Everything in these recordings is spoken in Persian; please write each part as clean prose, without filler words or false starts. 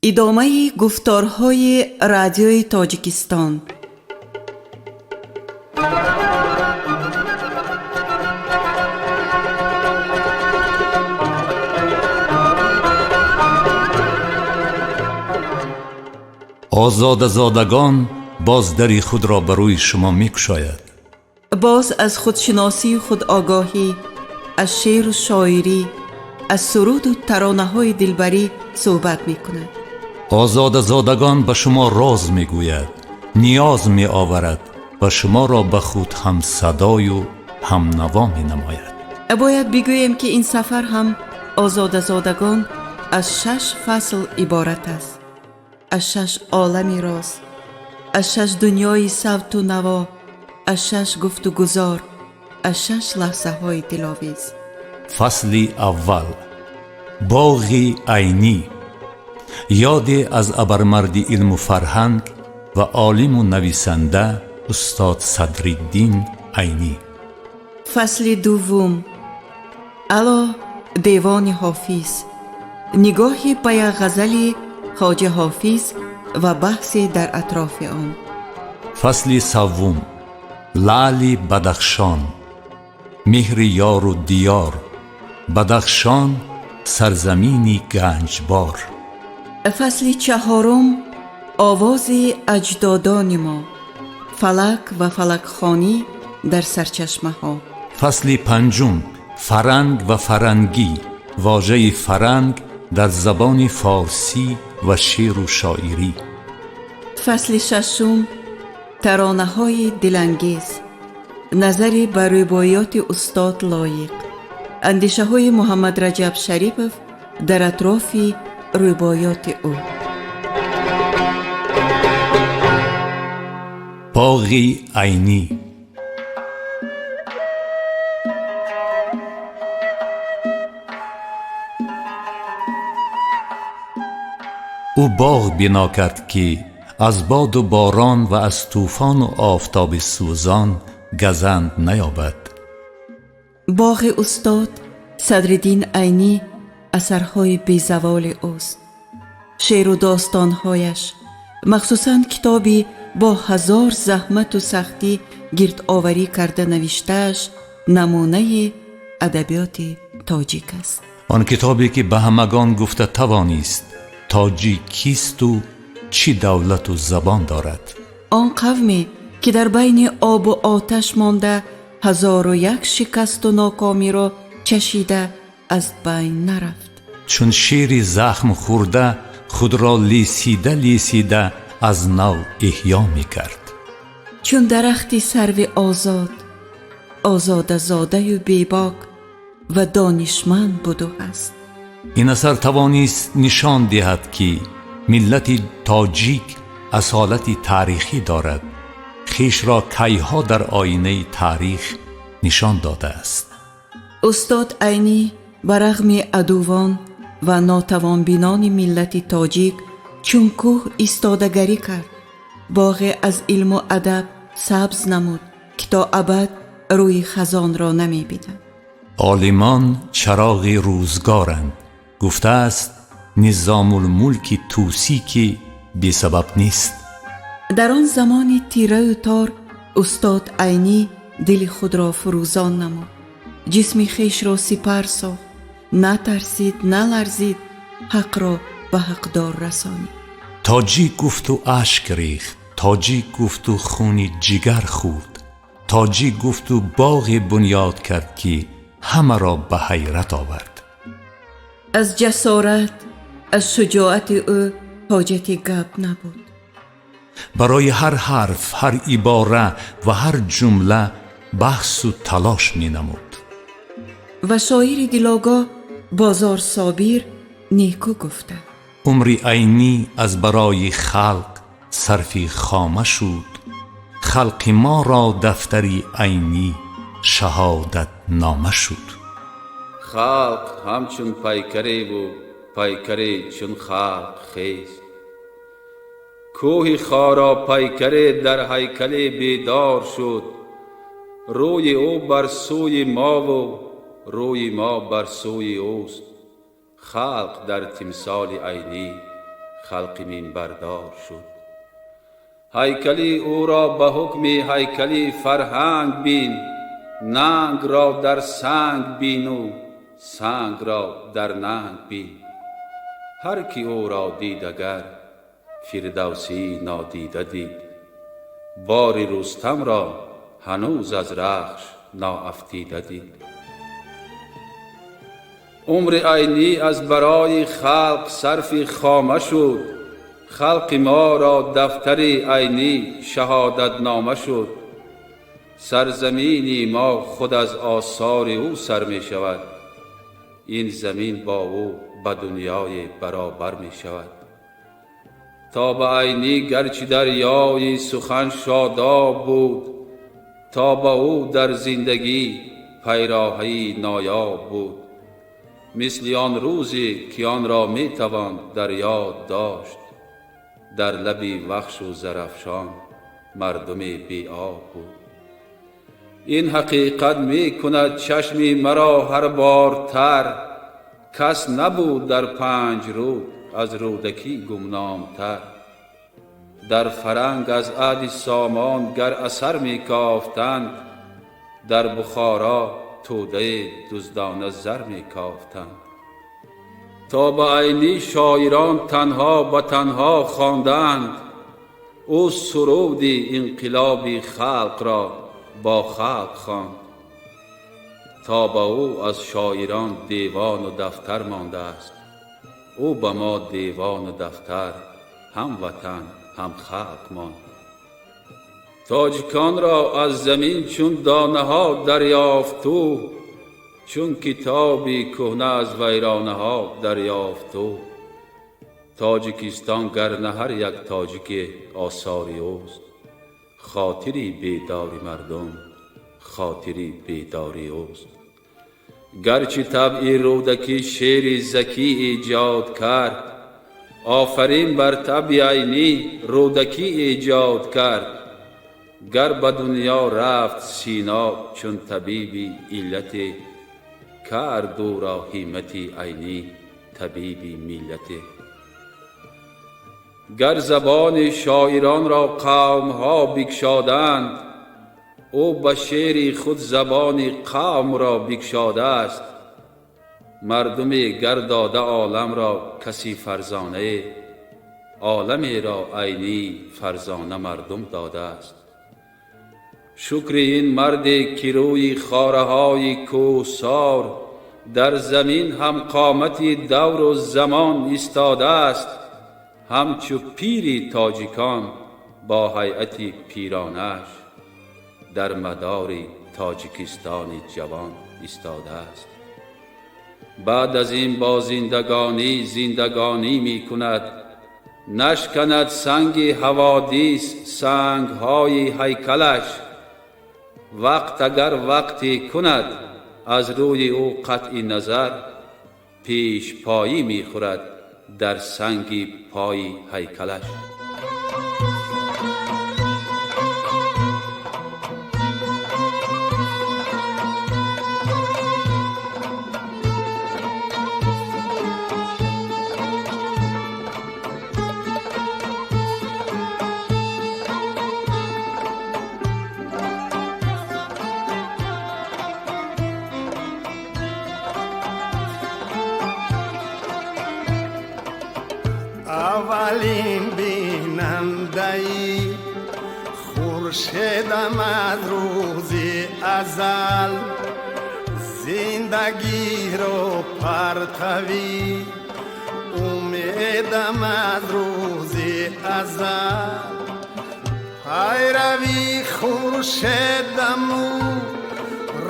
ادامه گفتارهای رادیوی تاجیکستان. آزادگان باز دری خود را بر روی شما می‌گشاید. باز از خودشناسی خود آگاهی، از شعر و شاعری، از سرود و ترانه‌های دلبری صحبت می‌کند. آزادگان به شما راز می‌گوید، نیاز می‌آورد و شما را به خود هم صدای و هم نوا می‌نماید. باید بگویم که این سفر هم آزادگان از 6 فصل عبارت است. از 6 عالمی راز، از 6 دنیای صوت و نوا، از 6 گفت و گذار، از 6 لحظه های دلاویز. فصل اول، باغی عینی، یاد از ابرمرد علم و فرهنگ و عالم و نویسنده استاد صدرالدین عینی. فصل دوم، علا دیوان حافظ، نگاهی پی غزل خواجه حافظ و بحثی در اطراف آن. فصل سوم، لعل بدخشان، مهر یار و دیار، بدخشان سرزمینی گنجبار. فصل چهارم، آواز اجدادان ما، فلک و فلک خوانی در سرچشمه ها. فصل پنجم، فرنگ و فرنگی، واژه فرنگ در زبان فارسی و شعر و شاعری. فصل ششم، ترانه های دلانگیز، نظری بر روایات استاد لایق، اندیشه های محمد رجب شریفов در اطراف روایات او. باغی عینی، او باغ بنا کرد که از باد و باران و از طوفان و آفتاب سوزان گزند نیابد. باغ استاد صدرالدین عینی اثرهای بیزوال اوست. شعر و داستانهایش، مخصوصاً کتابی با 1000 زحمت و سختی گرد آوری کرده نوشتهش، نمونه ادبیات تاجیک است. آن کتابی که به همگان گفته توانیست تاجیک کیست و چی دولت و زبان دارد. آن قومی که در بین آب و آتش مانده 1001 شکست و ناکامی را چشیده از بین نرفت. چون شیر زخم خورده خود را لیسیده از نو احیا می کرد. چون درختی سرو آزاد، آزاده زاده و بیباک و دانشمند بود و هست. این اثر توانیست نشان دهد که ملت تاجیک اصالتی تاریخی دارد، خویش را کیها در آینه تاریخ نشان داده است. استاد عینی برغم عدوان و ناتوانبینان ملت تاجیک چون کوه ایستادگی کرد. باغ از علم و ادب سبز نمود که تا ابد روی خزان را نمی بیدند. عالمان چراغ روزگارند. گفته است نظام الملک توسی که بی سبب نیست. در آن زمان تیره و تار استاد عینی دل خود را فروزان نمود. جسم خیش را سپر ساخت، نه ترسید نه لرزید، حق را به حقدار رسانی. تاجیک گفت و اشک ریخت، تاجیک گفت و خون جگر خورد، تاجیک گفت و باغ بنیاد کرد که همه را به حیرت آورد. از جسارت، از شجاعت او حاجت گپ نبود. برای هر حرف، هر عباره و هر جمله بحث و تلاش می نمود. و شاعر دلاگاه بازار صابر نیکو گفته: عمر عینی از برای خلق صرف خامه شد، خلق ما را دفتری عینی شهادت نامه شد. خلق همچون پیکره و پیکره چون خلق خیست، کوه خارا پیکره در هیکل بیدار شد، روی او بر سوی ما و روی ما بر سوی اوست. خلق در تمثال عینی خلق منبردار شد. هیکلی او را به حکم هیکلی فرهنگ بین، ننگ را در سنگ بین و سنگ را در ننگ بین. هر کی او را دید اگر فردوسی نادیده دید، بار رستم را هنوز از رخش ناافتیده دید. عمر عینی از برای خلق صرف خامه شد، خلق ما را دفتر عینی شهادت نامه شد. سرزمینی ما خود از آثار او سر می شود، این زمین با او به دنیای برابر می شود. تا به عینی گرچه دریای سخن شاداب بود، تا به او در زندگی پیراهی نایاب بود. مثل آن روزی که آن را می توان در یاد داشت، در لبی وخش و زرافشان مردم بی آب بود. این حقیقت می کند چشمی مرا هر بار تر، کس نبود در 5 رود از رودکی گمنام تر. در فرنگ از عهد سامان گر اثر می کافتند، در بخارا توده دزدانه زر می کافتند. تا به عینی شاعران تنها به تنها خواندند، او سرود انقلاب خلق را با خلق خواند. تا به او از شاعران دیوان و دفتر مانده است، او به ما دیوان و دفتر هم وطن هم خلق ماند. تاجکان را از زمین چون دانه ها دریافت او، چون کتابی کهنه از ویرانه ها دریافت او. تاجیکستان گرنه هر یک تاجیک آثاری اوست، خاطری بیداری مردم خاطری بیداری اوست. گرچه طبع رودکی شعر ذکی ایجاد کرد، آفرین بر طبع عینی رودکی ایجاد کرد. گر به دنیا رفت سینا چون طبیبی علت، کرد او را همتی عینی طبیبی ملت. گر زبان شاعران را قوم ها بگشادند، او به شعر خود زبان قوم را بگشاده است. مردم گر داده عالم را کسی فرزانه، عالمی را عینی فرزانه مردم داده است. شکر این مرد که روی خاره های کوهسار، در زمین هم قامتی دور و زمان ایستاده است. همچو پیری تاجیکان با هیئتی پیرانش، در مدار تاجیکستان جوان ایستاده است. بعد از این با زندگانی زندگانی می کند، نشکند سنگ حوادث سنگ های هیکلش. وقت اگر وقتی کند از روی او قطع نظر، پیش پایی می خورد در سنگ پای هیکلش. اولین بیننده‌ای خورشیدم از روز ازل، زندگی رو پرتوی امیدم از روز ازل. پیروی خورشیدم و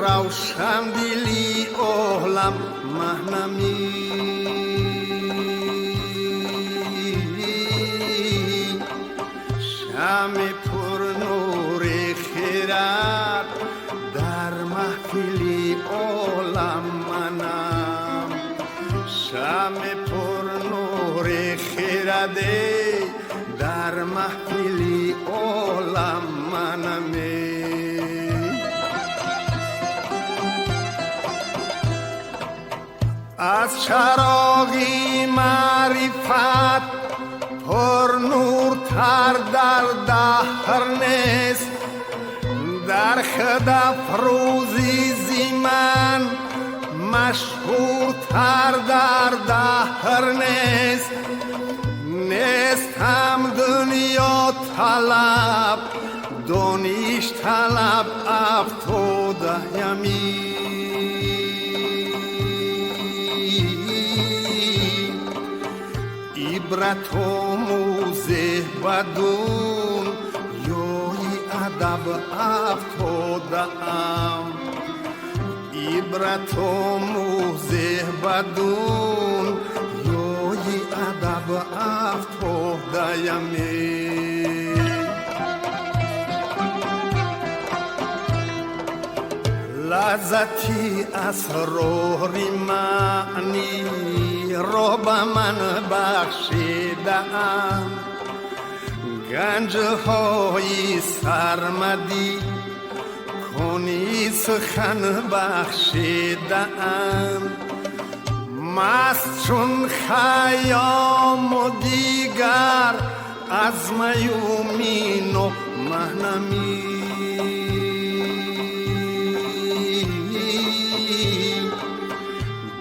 روشن دلی عالم مهنمی. شم پر نور خیرات در محفلی عالم منم. شم پر نور خیرات در محفلی عالم منم. از چراغی معرفت تر در دهر نیست، در خد افروزی زیمن مشهور تر در دهر نیست. نیست هم دنیا طلب دانش طلب افتاده یمی. عبرت آموزه بدون یای ادب افتاده ام. عبرت آموزه بدون یای ادب افتاده یمی. لذتی اسراری معنی را به من بخشیده ام. گنجهای سرمدی کنی سخن بخشیده ام. مست چون خیام و دیگر از میومین و مهنمی.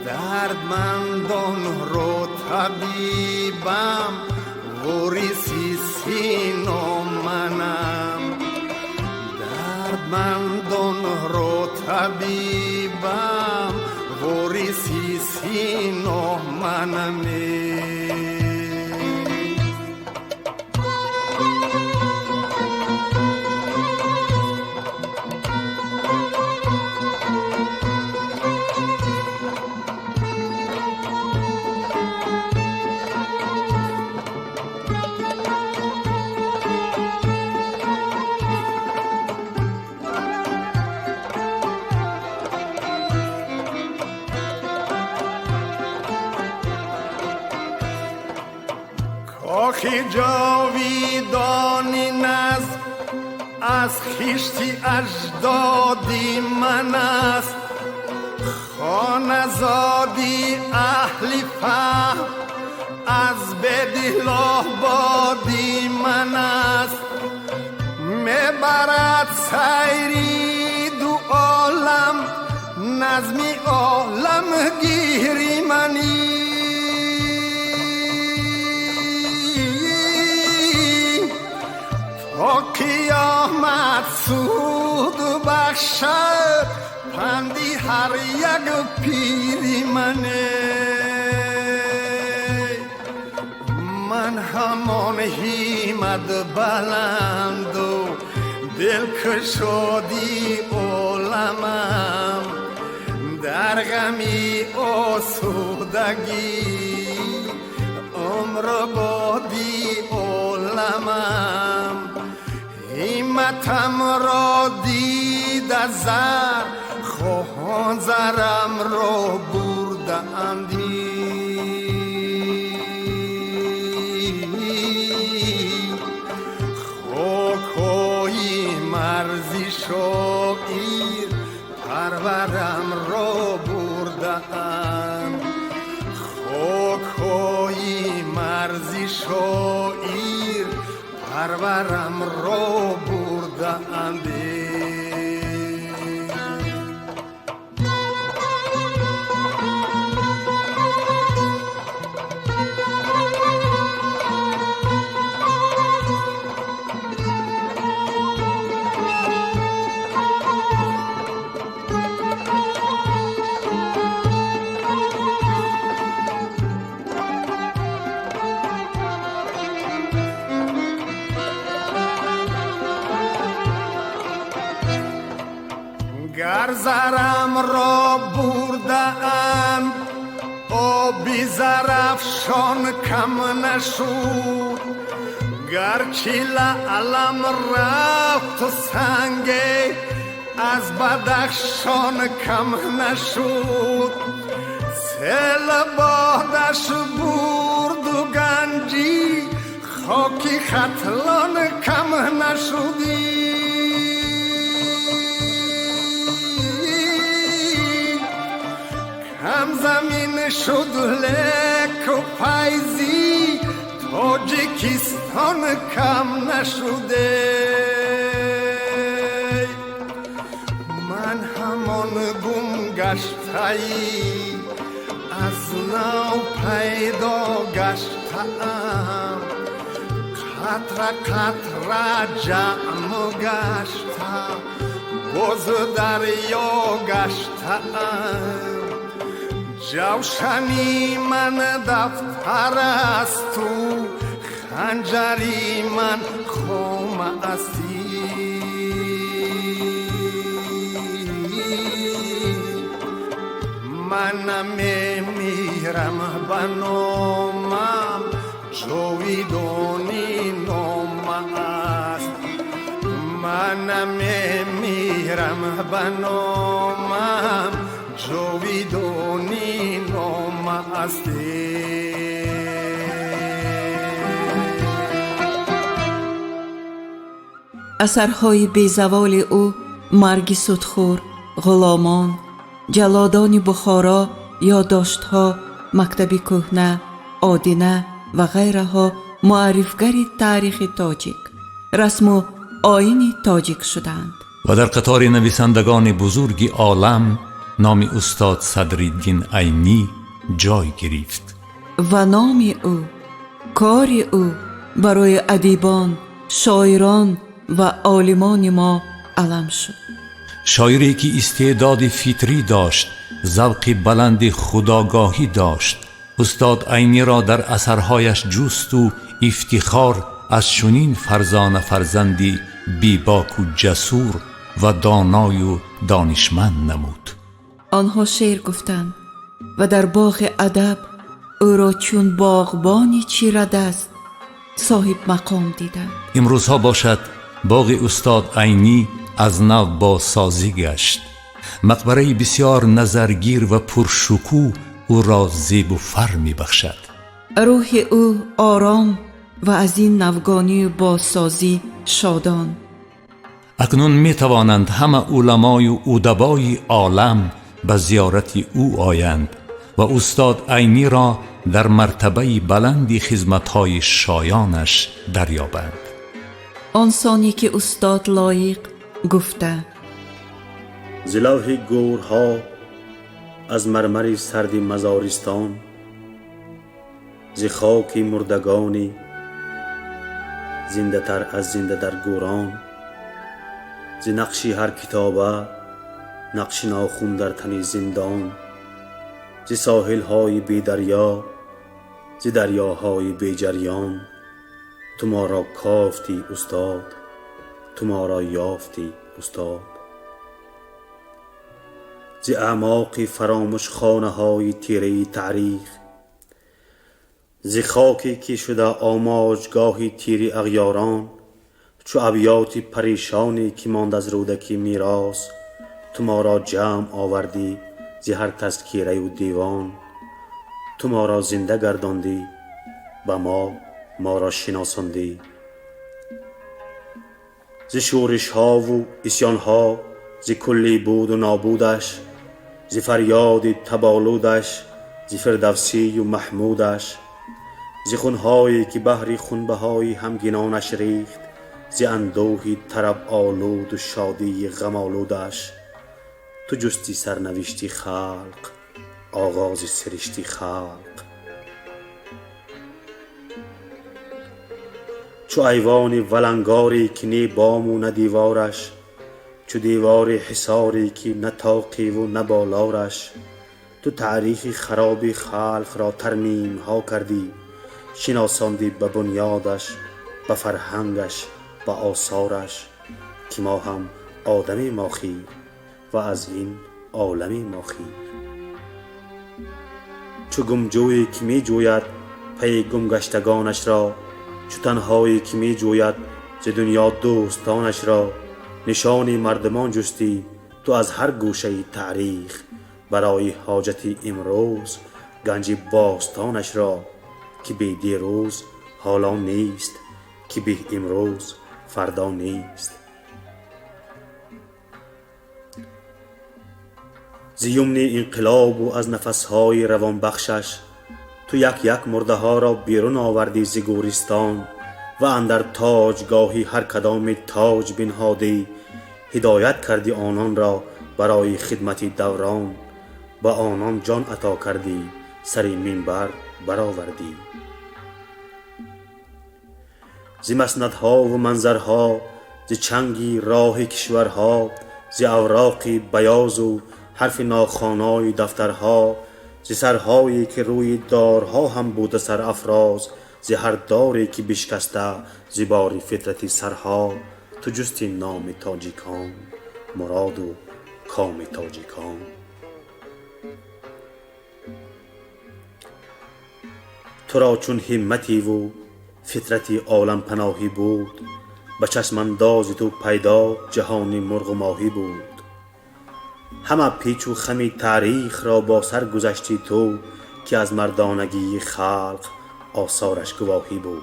دردمندان رو طبیبم وریسی سینو منم. دردمندان رو طبیبم وریسی سینو منمی. کاخی جاویدانی نزد از خیشتی اجدادی من است. خانزادی اهلی فهم از بدل آبادی من است. میبرد سیری دو عالم نظمی عالم گیری منی. تا قیامت سود بخشد پندی هر یک پیری منه. من همان همت بلند و دلکشادی عالمم. در غمی آسودگی عمر بادی عالمم. همتم را دید زر خواهان زرم را برده اندی. خاکای مرزی شاعر پرورم را برده اند. خاکای مرزی شاعر پرورم را برده اند. گر زرم را برده اند آبی زرافشان کم نشود. گرچه لعلم رفت و سنگه از بدخشان کم نشود. سیل بادش برد و گنجی خاکی ختلان کم نشودی. هم زمین شد لک و پایزی تاجیکستان کم نشده. من همان گم گشته‌ای از نو پیدا گشتم، قطره قطره جمع گشتم، باز دریا گشتم. جوشنی من دفتر است تو، خنجری من خم استی. من میمیرم به نامم، جاویدانی نام است. من میمیرم به نامم، جاویدانی نام است. اثرهای بیزوال او مرگ سودخور، غلامان، جلادان بخارا، یادداشت‌ها، مکتب کهنه، آدینه و غیره ها معرفگری تاریخ تاجیک، رسم و آیین تاجیک شدند. و در قطار نویسندگان بزرگ عالم نام استاد صدرالدین عینی جای گرفت و نام او، کار او برای ادیبان، شاعران و عالمان ما علم شد. شاعری که استعداد فطری داشت، ذوق بلند خودآگاهی داشت. استاد عینی را در اثرهایش جست و افتخار از چنین فرزندی بیباک و جسور و دانای و دانشمند نمود. آنها شعر گفتند و در باغ ادب او را چون باغبانی چیرده است صاحب مقام دیدند. امروزها باشد باغ استاد عینی از نو بازسازی گشت. مقبره بسیار نظرگیر و پرشکوه او را زیب و فر می بخشد. روح او آرام و از این نوگانی بازسازی شادان. اکنون می توانند همه علمای و ادبای عالم به زیارت او آیند و استاد عینی را در مرتبه بلندی خدمت‌های شایانش دریابند. آنسانی که استاد لایق گفته: ز لوح گورها از مرمر سرد مزارستان، ز خاک مردگانی زنده تر از زنده در گوران، ز نقشی هر کتابه نقش ناخون در تن زندان، ز ساحل های بی دریا ز دریاهای بی جریان، تو ما را کافتی استاد، تو ما را یافتی استاد. ز اعماق فراموش خانه های تیره تاریخ، ز خاکی که شده آماجگاه تیر اغیاران، چو ابیات پریشانی که ماند از رودکی میراث، تو ما را جمع آوردی ز هر تذکیره و دیوان، تو ما را زنده گرداندی، به ما را شناساندی. ز شورش ها و عصیان ها، ز کلی بود و نابودش، ز فریاد تبالودش، ز فردوسی و محمودش، ز خونهایی که بحر خونبهای همگنانش ریخت، ز اندوهی طرب آلود و شادی غم آلودش، تو جستی سرنوشتی خلق، آغاز سرشتی خلق. چو ایوان ولنگاری که نی بام و نه دیوارش، چو دیوار حصاری که نه طاقی و نه بالارش، تو تاریخ خراب خلق را ترمیم ها کردی، شناساندی به بنیادش، به فرهنگش، به آثارش، که ما هم آدمی ماخی و از این عالمی ماخی. چو گمجویی که می جوید پی گمگشتگانش را، چو تنهایی که می جوید ز دنیا دوستانش را، نشانی مردمان جستی تو از هر گوشه تاریخ، برای حاجت امروز گنج باستانش را، که بی دیروز حالا نیست، که بی امروز فردا نیست. ز یمن انقلاب و از نفسهای روان بخشش، تو یک یک مرده ها را بیرون آوردی ز گورستان و اندر تاجگاهی هر کدام تاج بنهادی. هدایت کردی آنان را برای خدمت دوران، با آنان جان عطا کردی، سری منبر برآوردی. ز مسندها و منظرها، ز چنگی راه کشورها، ز اوراق بیاض و حرف ناخوانای دفترها، ز سرهایی که روی دارها هم بوده سرافراز، ز هر داری که بشکسته ز بار فطرت سرها. تو جستی نام تاجیکان، مراد و کام تاجیکان. تو را چون همتی و فطرتی عالم پناهی بود، به چشم انداز تو پیدا جهانی مرغ و ماهی بود. همه پیچ و خم تاریخ را با سر گذشتی تو، که از مردانگی خلق آثارش گواهی بود.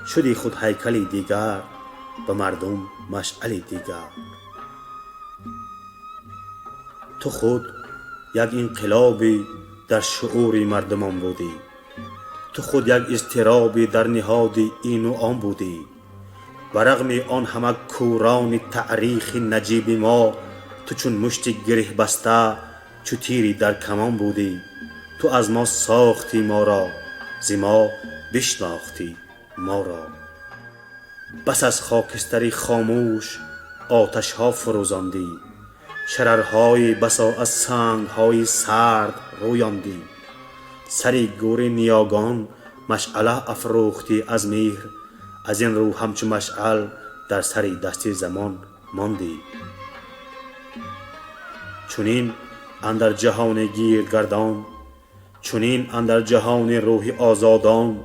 شدی خود هیکلی دیگر، به مردم مشعلی دیگر. تو خود یک انقلابی در شعور مردمان بودی، تو خود یک اضطرابی در نهاد این و آن بودی. برغم آن همه کوران تاریخ نجیب ما، تو چون مشت گره بسته چو تیری در کمان بودی. تو از ما ساختی ما را، ز ما بشناختی ما را. بس از خاکستری خاموش آتش ها فروزاندی، شررهای بسا از سنگهای سرد رویاندی. سری گور نیاگان مشعله افروختی از مهر، از این رو همچو مشعل در سری دست زمان ماندی. چنین اندر جهان گیرگردان، چنین اندر جهان روح آزادان،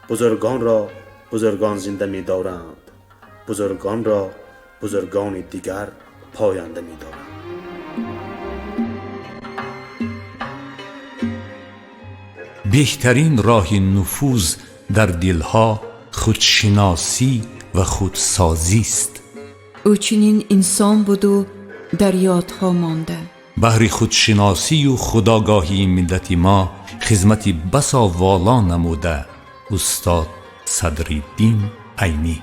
بزرگان را بزرگان زنده می دارند، بزرگان را بزرگان دیگر پاینده می دارند. بهترین راه نفوذ در دلها خودشناسی و خودسازی است. او چنین انسان بود و در یادها مانده. بهر خودشناسی و خودآگاهی ملت ما خدمت بسا والا نموده استاد صدرالدین عینی.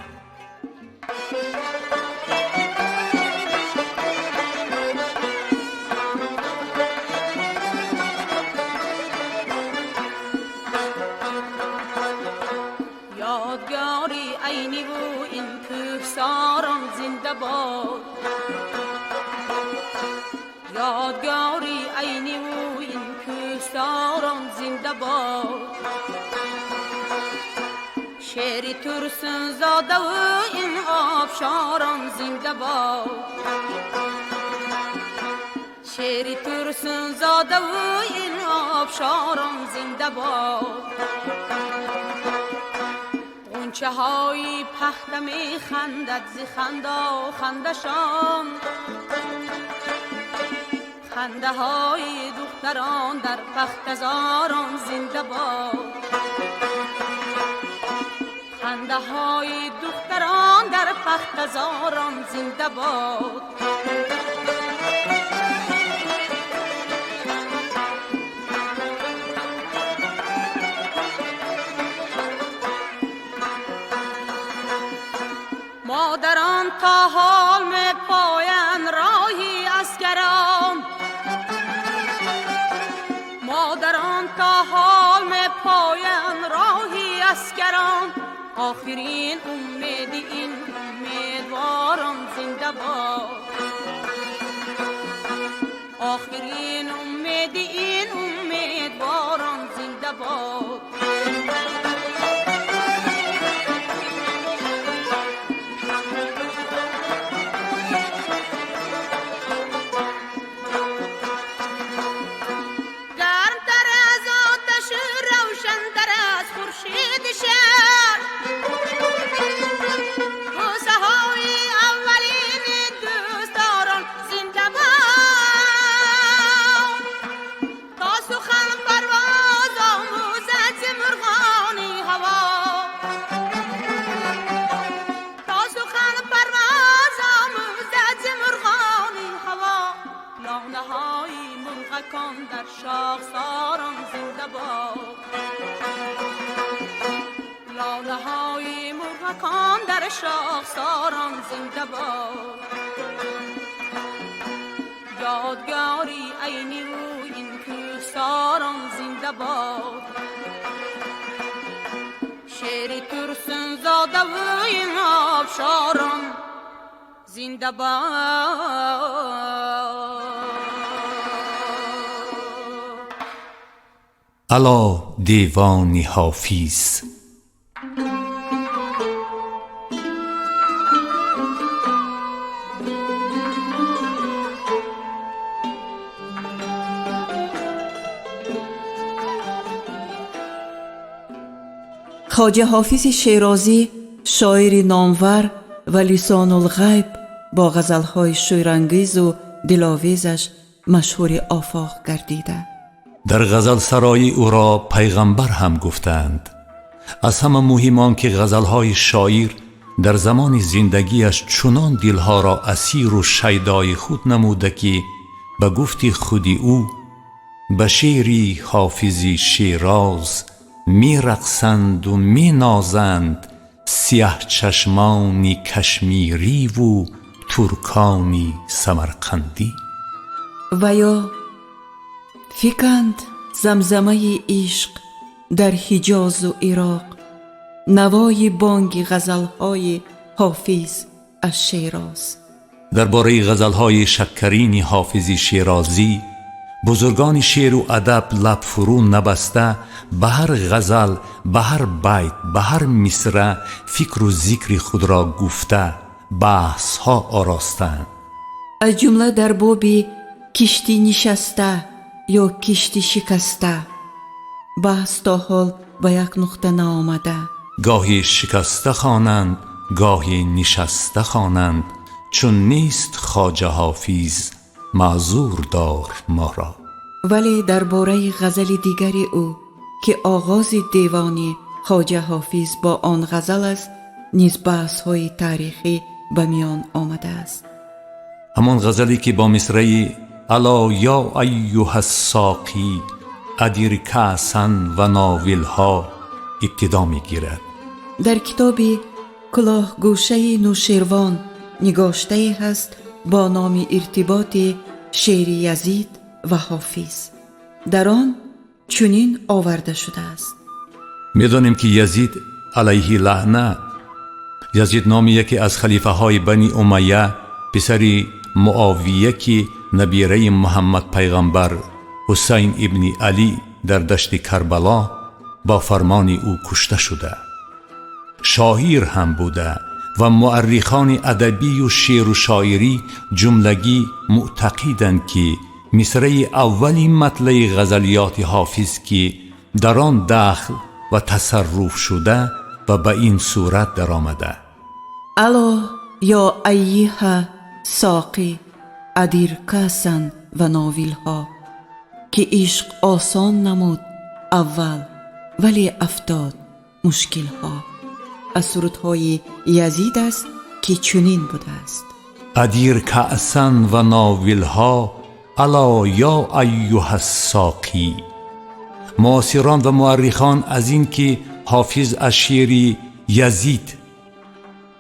یادگاری عینی و این کوهساران زنده باد. یادگاری عینی و این کوهساران زنده باد. شعر ترسون زاده و این آبشاران زنده باد. شعر ترسون زاده و این آبشاران زنده باد. غنچه های پخته می خندد ز خندا خندشان، خنده های دختران در پختزاران زنده باد. خنده های دختران در پختزاران زنده باد. مادران تا حال می پایند راهی اسکران، مادران تا حال می پایند راهی اسکران. آخرین امید این امیدواران زنده باد. آخرین امید این امیدواران زنده باد. سخن پرواز آموزد ز مرغان صدای مرغکان در شاخساران زنده باد. یادگاری عینی و این کوهساران زنده باد. شیر ترسن زاده و این آبشاران زنده باد. الا دیوانی حافظ. خواجه حافظ شیرازی شاعر نامور و لسان الغیب با غزلهای شورانگیز و دلاویزش مشهور آفاق گردیده. در غزل سرای او را پیغمبر هم گفتند. از همه مهم آن که غزلهای شاعر در زمان زندگیش چنان دلها را اسیر و شیدای خود نموده که به گفت خودی او به شعری حافظی شیراز می رقصند و می نازند سیاه چشمانی کشمیری و ترکانی سمرقندی. و یا فکند زمزمه عشق در حجاز و عراق، نوای بانگ غزلهای حافظ از شیراز. درباره غزلهای شکرین حافظ شیرازی بزرگان شعر و ادب لب فرو نبسته به هر غزل، به هر بیت، به هر مصرع فکر و ذکر خود را گفته بحث ها آراستند. از جمله در باب کشتی نشسته یا کشتی شکسته بحث تا حال به یک نقطه نآمده. گاهی شکسته خوانند، گاهی نشسته خوانند، چون نیست خواجه حافظ معذور دار ما را. ولی درباره غزل دیگری او که آغاز دیوانی خواجه حافظ با آن غزل است نیز بحث های تاریخی به میان آمده است. همان غزلی که با مصرعی الا یا ایها الساقی ادیر کأسا و ناولها ابتدا می گیرد. در کتاب کلاه گوشه نوشیروان نگاشته هست با نام ارتباط شعر یزید و حافظ. در آن چنین آورده شده است: می‌دانیم که یزید علیه لعنه، یزید نامی یکی از خلیفه های بنی امیه پسری معاویه که نبیره محمد پیغمبر حسین ابن علی در دشت کربلا با فرمان او کشته شده. شاعر هم بوده و مورخان ادبی و شعر و شاعری جملگی معتقدند که مصرع اولی مطلع غزلیات حافظ که در آن دخل و تصرف شده و به این صورت در آمده: الا یا ایها ساقی ادیر کاسن و ناویلها، که عشق آسان نمود اول ولی افتاد مشکل ها. از سرودهای یزید است که چنین بوده است: ادیر کأسا و ناولها الا یا ایها الساقی. معاصران و مورخان از این که حافظ از شعر یزید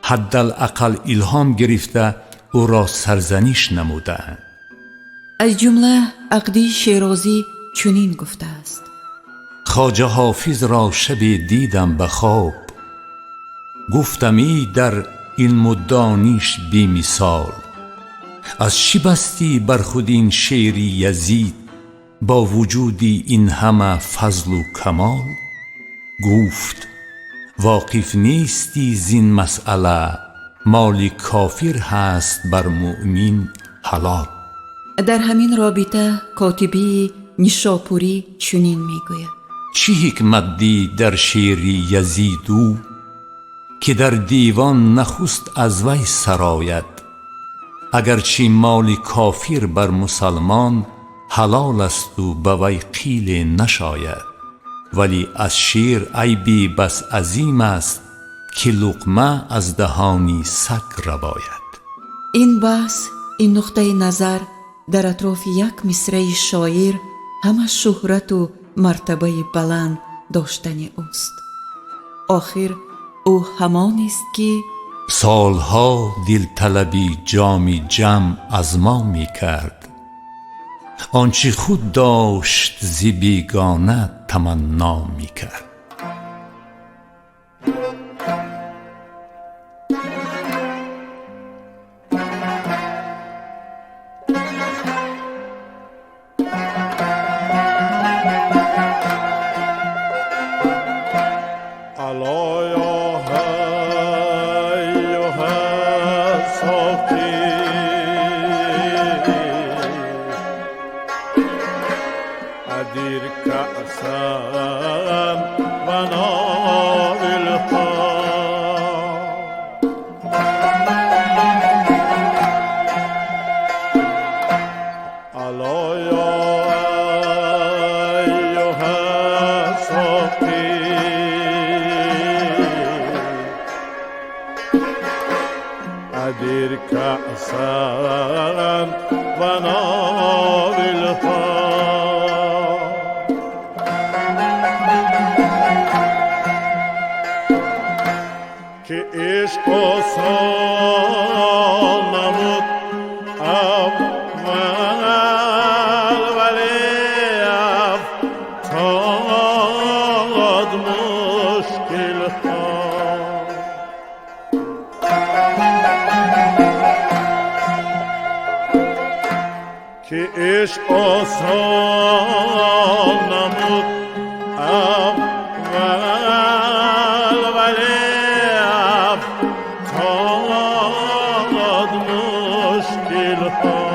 حدالاقل الهام گرفته او را سرزنش نمودند. از جمله عقدی شیرازی چنین گفته است: خواجه حافظ را شب دیدم به خواب، گفتم ای در علم و دانش بی مثال، از چی بستی بر خود این شعر یزید با وجودی این همه فضل و کمال؟ گفت واقف نیستی زین مسئله، مال کافر هست بر مؤمن حلال. در همین رابطه کاتبی نیشاپوری چنین میگوید: چه حکمت دید در شعر یزید او، که در دیوان نخست از وی سراید، اگرچه مال کافر بر مسلمان حلال است و به وی قیل نشاید، ولی از شعر عیبی بس عظیم است که لقمه از دهانی سگ رباید. این بحث، این نقطه نظر در اطراف یک مصرع شاعر همه شهرت و مرتبه بلند داشتن اوست. آخر او همان است که سالها دلطلبی جامی جم از ما می کرد، آنچه خود داشت ز بیگانه تمنا می کرد. أدر كأسا وناولها که عشق آسان نمود اول ولی افتاد مشکل ها که عشق آسان نمود اول ولی افتاد مشکل ها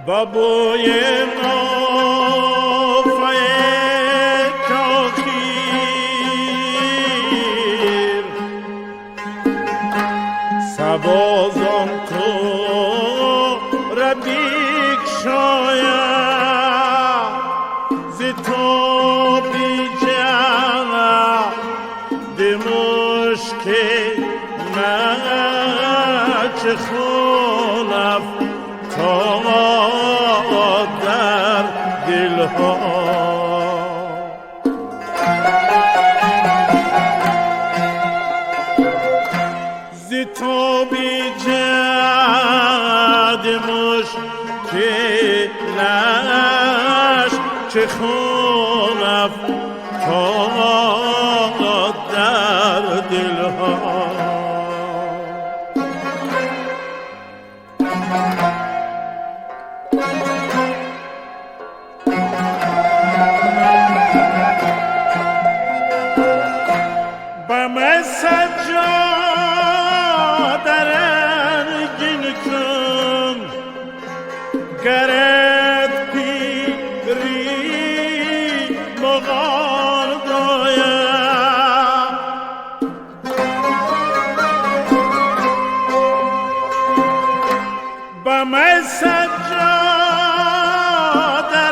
بابوی سبازان تو ربیک شاید ز تو بی جانا دموش که چه خونف تا در دلها تو بی جادمش که نش چه خونف تا در دلها با من گرد پیری مغان دایم با من سجاد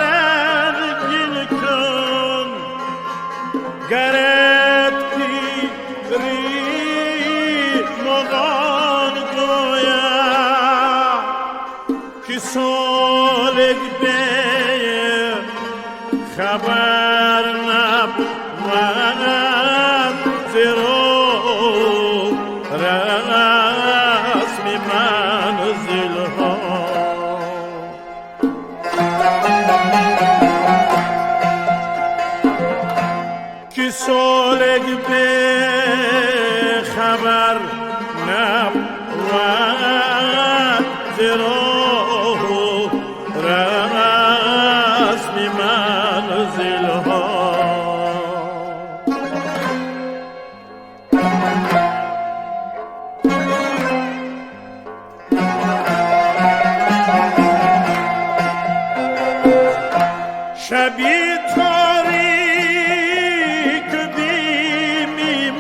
رنگین کن گرد پیری مغان دایم که سالک به خبر نبود زیرا رسم منزل ها که سالک به خبر نبود زیرا شبی تاریک بی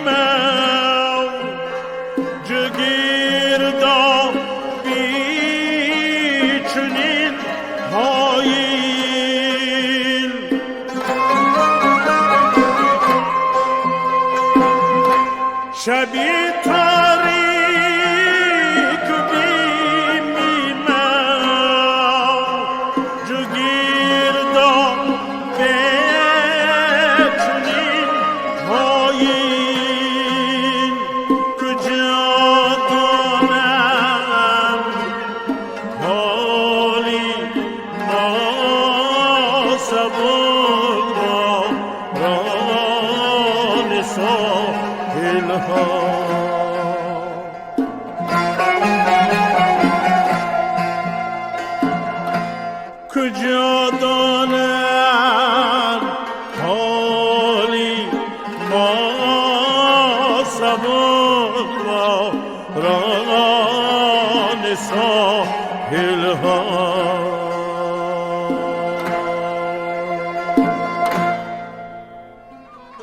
میان ساحل ها.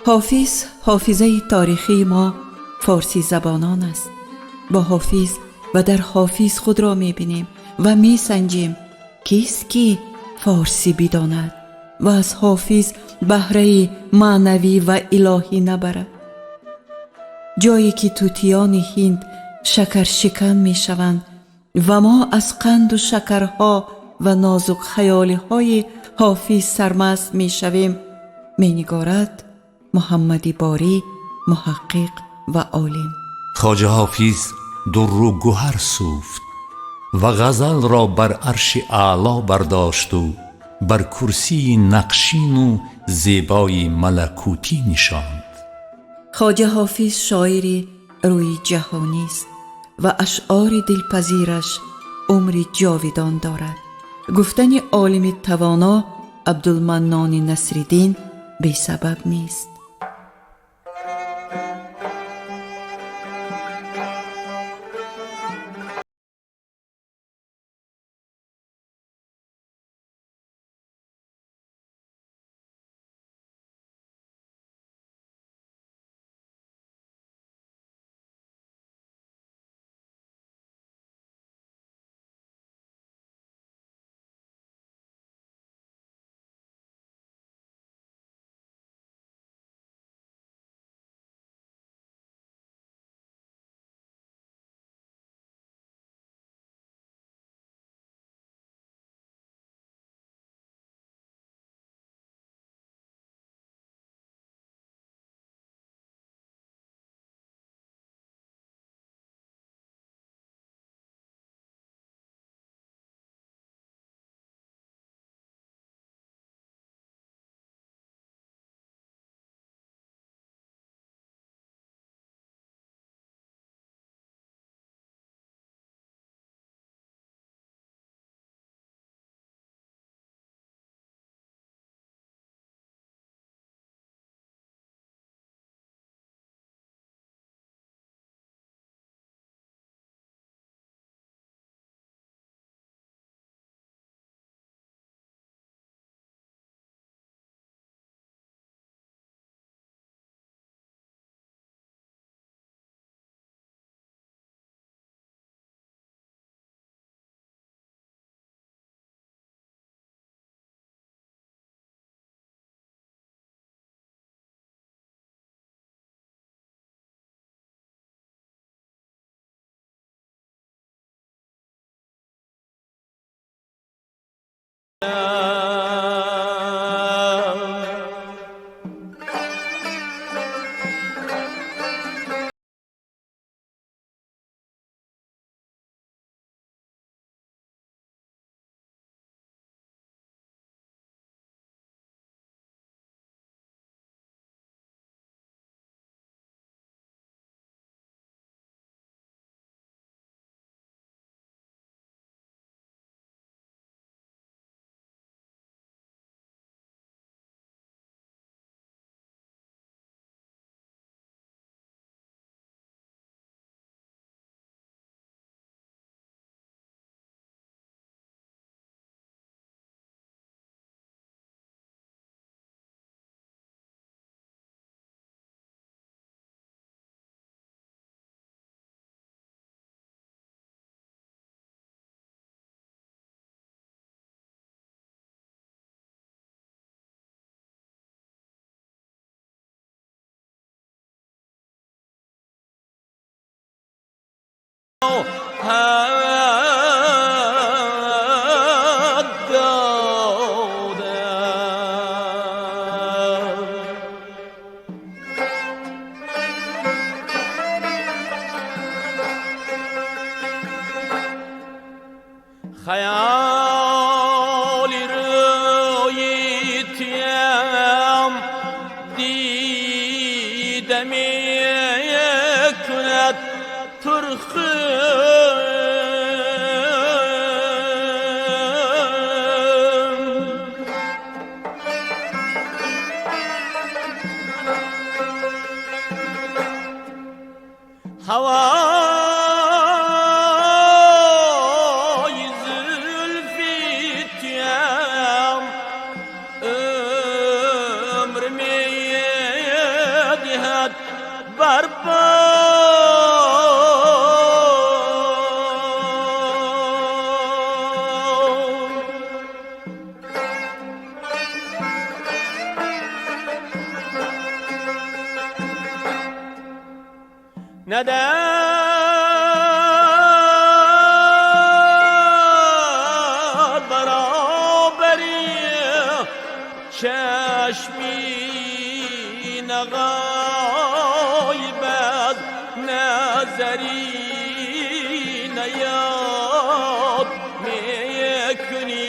حافظ حافظه تاریخی ما فارسی زبانان است. با حافظ و در حافظ خود را می‌بینیم و می‌سنجیم کیست که فارسی بداند و از حافظ بهره معنوی و الهی نبرد. جایی که طوطیان هند شکر شکن می‌شوند و ما از قند و شکرها و نازک خیالی‌های حافظ سرمست می‌شویم، می‌نگارد محمد باری، محقق و عالم. خواجه حافظ در و گوهر سوفت و غزل را بر عرش اعلا برداشت و بر کرسی نقشین و زیبای ملکوتی نشاند. خواجه حافظ شاعری روی جهانی است و اشعار دلپذیرش عمر جاودان دارد. گفتن عالم توانا عبدالمنان نصرالدین بی سبب نیست. خیالی روی تیم دیدم کند ترخم نه در برابری چشمی نغایبت نظری نیاد میکنی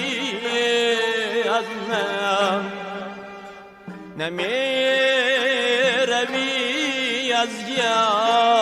از من نمیروی از یاد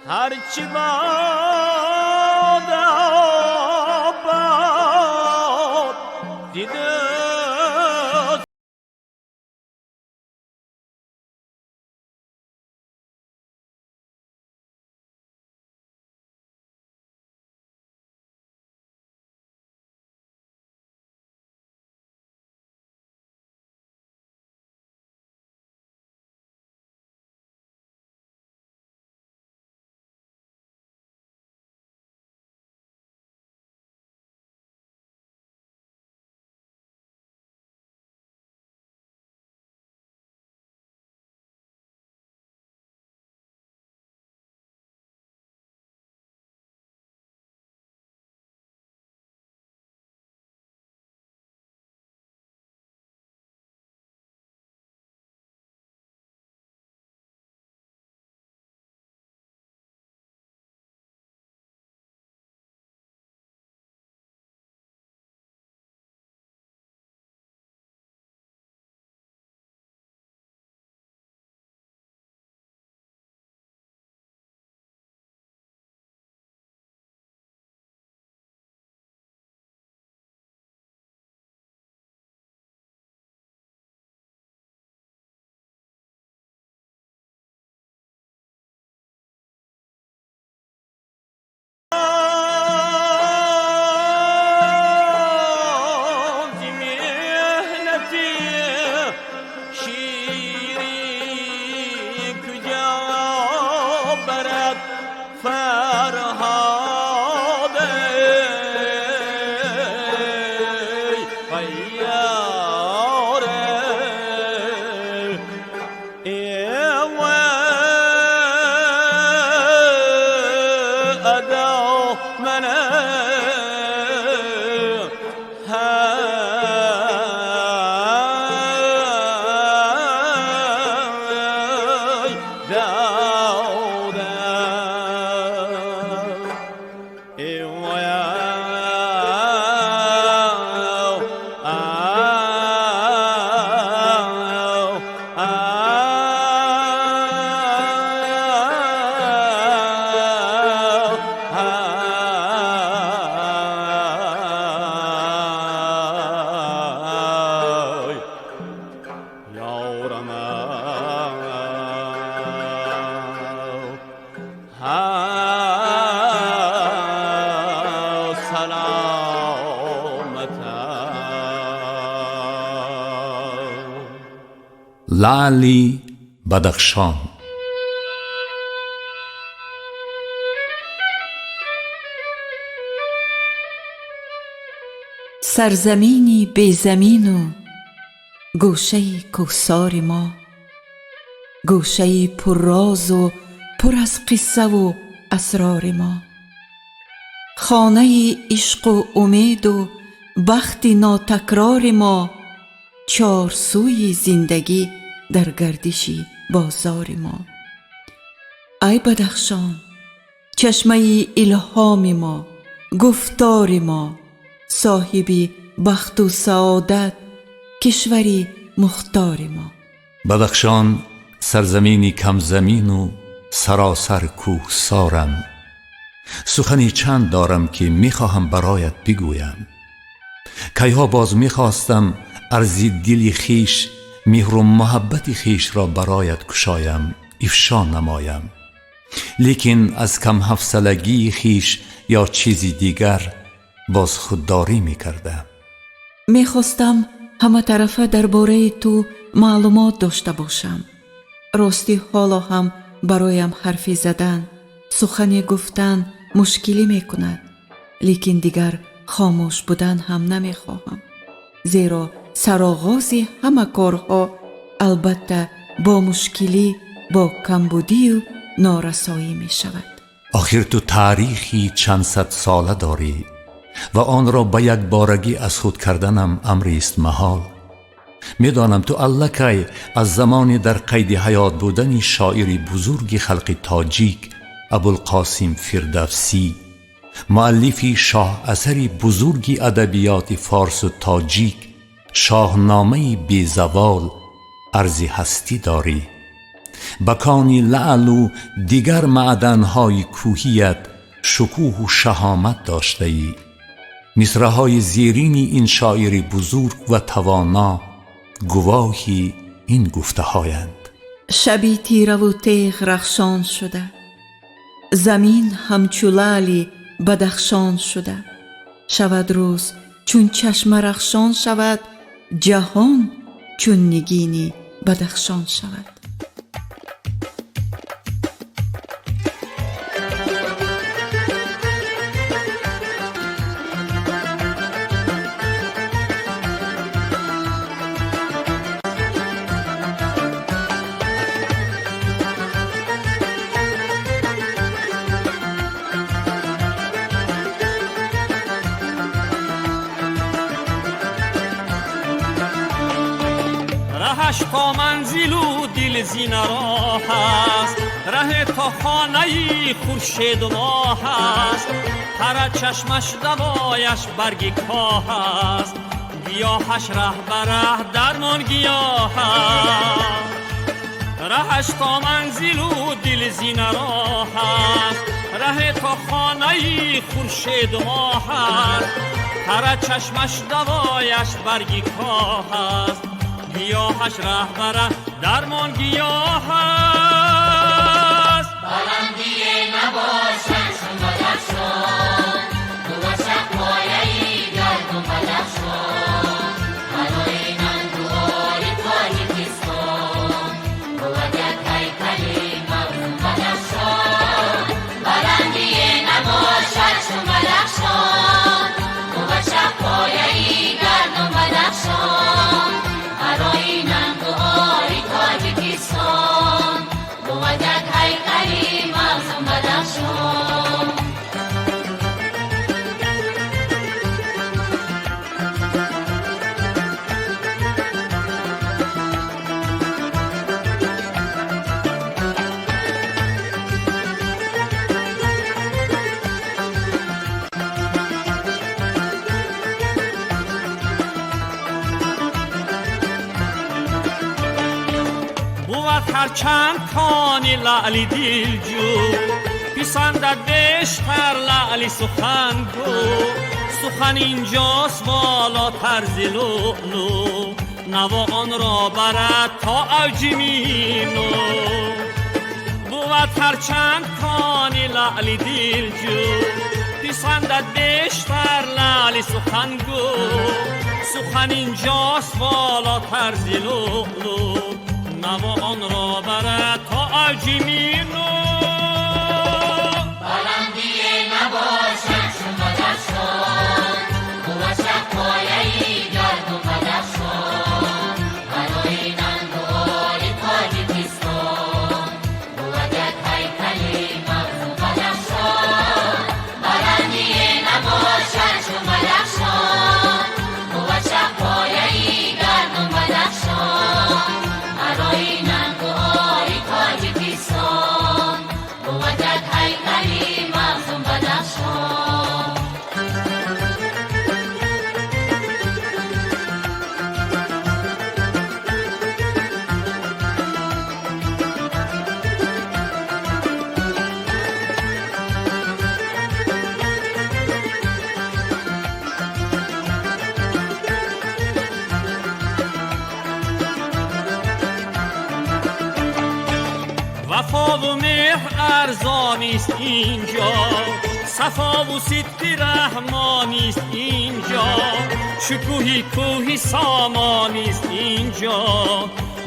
هرچی باد آباد دیده لعلی بدخشان. سرزمینی بی زمین و گوشه کوهسار ما، گوشه پر راز و پر از قصه و اسرار ما، خانه عشق و امید و بخت ناتکرار ما، چار سوی زندگی در گردشی بازار ما. ای بدخشان، چشمه الهام ما، گفتار ما، صاحب بخت و سعادت، کشوری مختار ما. بدخشان سرزمینی کم زمین و سراسر کوهسارم. سخنی چند دارم که میخواهم برایت بگویم. کیها باز میخواستم عرض دلی خیش، مهر و محبت خیش را برایت کشایم، افشا نمایم، لیکن از کم حوصلگی خیش یا چیزی دیگر باز خودداری میکردم. میخواستم همه طرفه درباره تو معلومات داشته باشم. راستی حالا هم برایم حرفی زدن، سخنی گفتن مشکلی میکند، لیکن دیگر خاموش بودن هم نمیخواهم، زیرا سرآغاز همه کارها البته با مشکلی، با کمبودی و نارسایی می شود. آخر تو تاریخی چند صد ساله داری و آن را به یک بارگی از خود کردنم امری است محال. میدانم تو الکی از زمان در قید حیات بودن شاعری بزرگ خلق تاجیک ابوالقاسم فردوسی، مؤلفی شاه اثری بزرگ ادبیات فارس و تاجیک، شاهنامه بی زوال، عرض هستی داری. بکانی لعل و دیگر معدنهای کوهیت شکوه و شهامت داشته ای. مصرعهای زیرین این شاعر بزرگ و توانا گواهی این گفته هایند. شبی تیره و تیغ رخشان شده، زمین همچو لعلی بدخشان شده، شود روز چون چشم رخشان شود، جهان چون نگینی بدخشان شود. رهش تا منزل و دل زین راه است، ره تا خانه خورشید و ماه است، هر چشمش دوایش برگ کاه است، گیاهش رهبره درمان گیاه است. رهش تا منزل و دل زین راه است، ره تا خانه خورشید و ماه است، هر چشمش دوایش برگ کاه است، گیاهش رهبره درمان گیاه است. بلندی نباشد چون بدخشان، تو شب‌های گردون بدخشان، برای ننگوهای تاجیکستان، بود یک هیکل موزون بدخشان. بلندی نباشد چون بدخشان، تو شب‌های گردون بدخشان، برای ننگوهای تاجیکستان، بود یک هیکلی موزون بدخشان. بود هرچند کانی لعلی دل جو، پسندد بیشتر لعلی سخن گو، سخن اینجاست بالاتر ز لؤلؤ، نوا آن را برد تا اوج مینو. بود هرچند کانی لعلی دل جو، پسندد بیشتر لعلی سخن گو، سخن اینجاست بالاتر ز لؤلؤ، نوا آن را برد تا اوج مینو. بلندی نباشد چون بدخشان، تو شب‌های گردون بدخشان، و مهر ارزانیست اینجا، صفا و صدق رحمانیست اینجا، شکوهی کوهی سامانیست اینجا،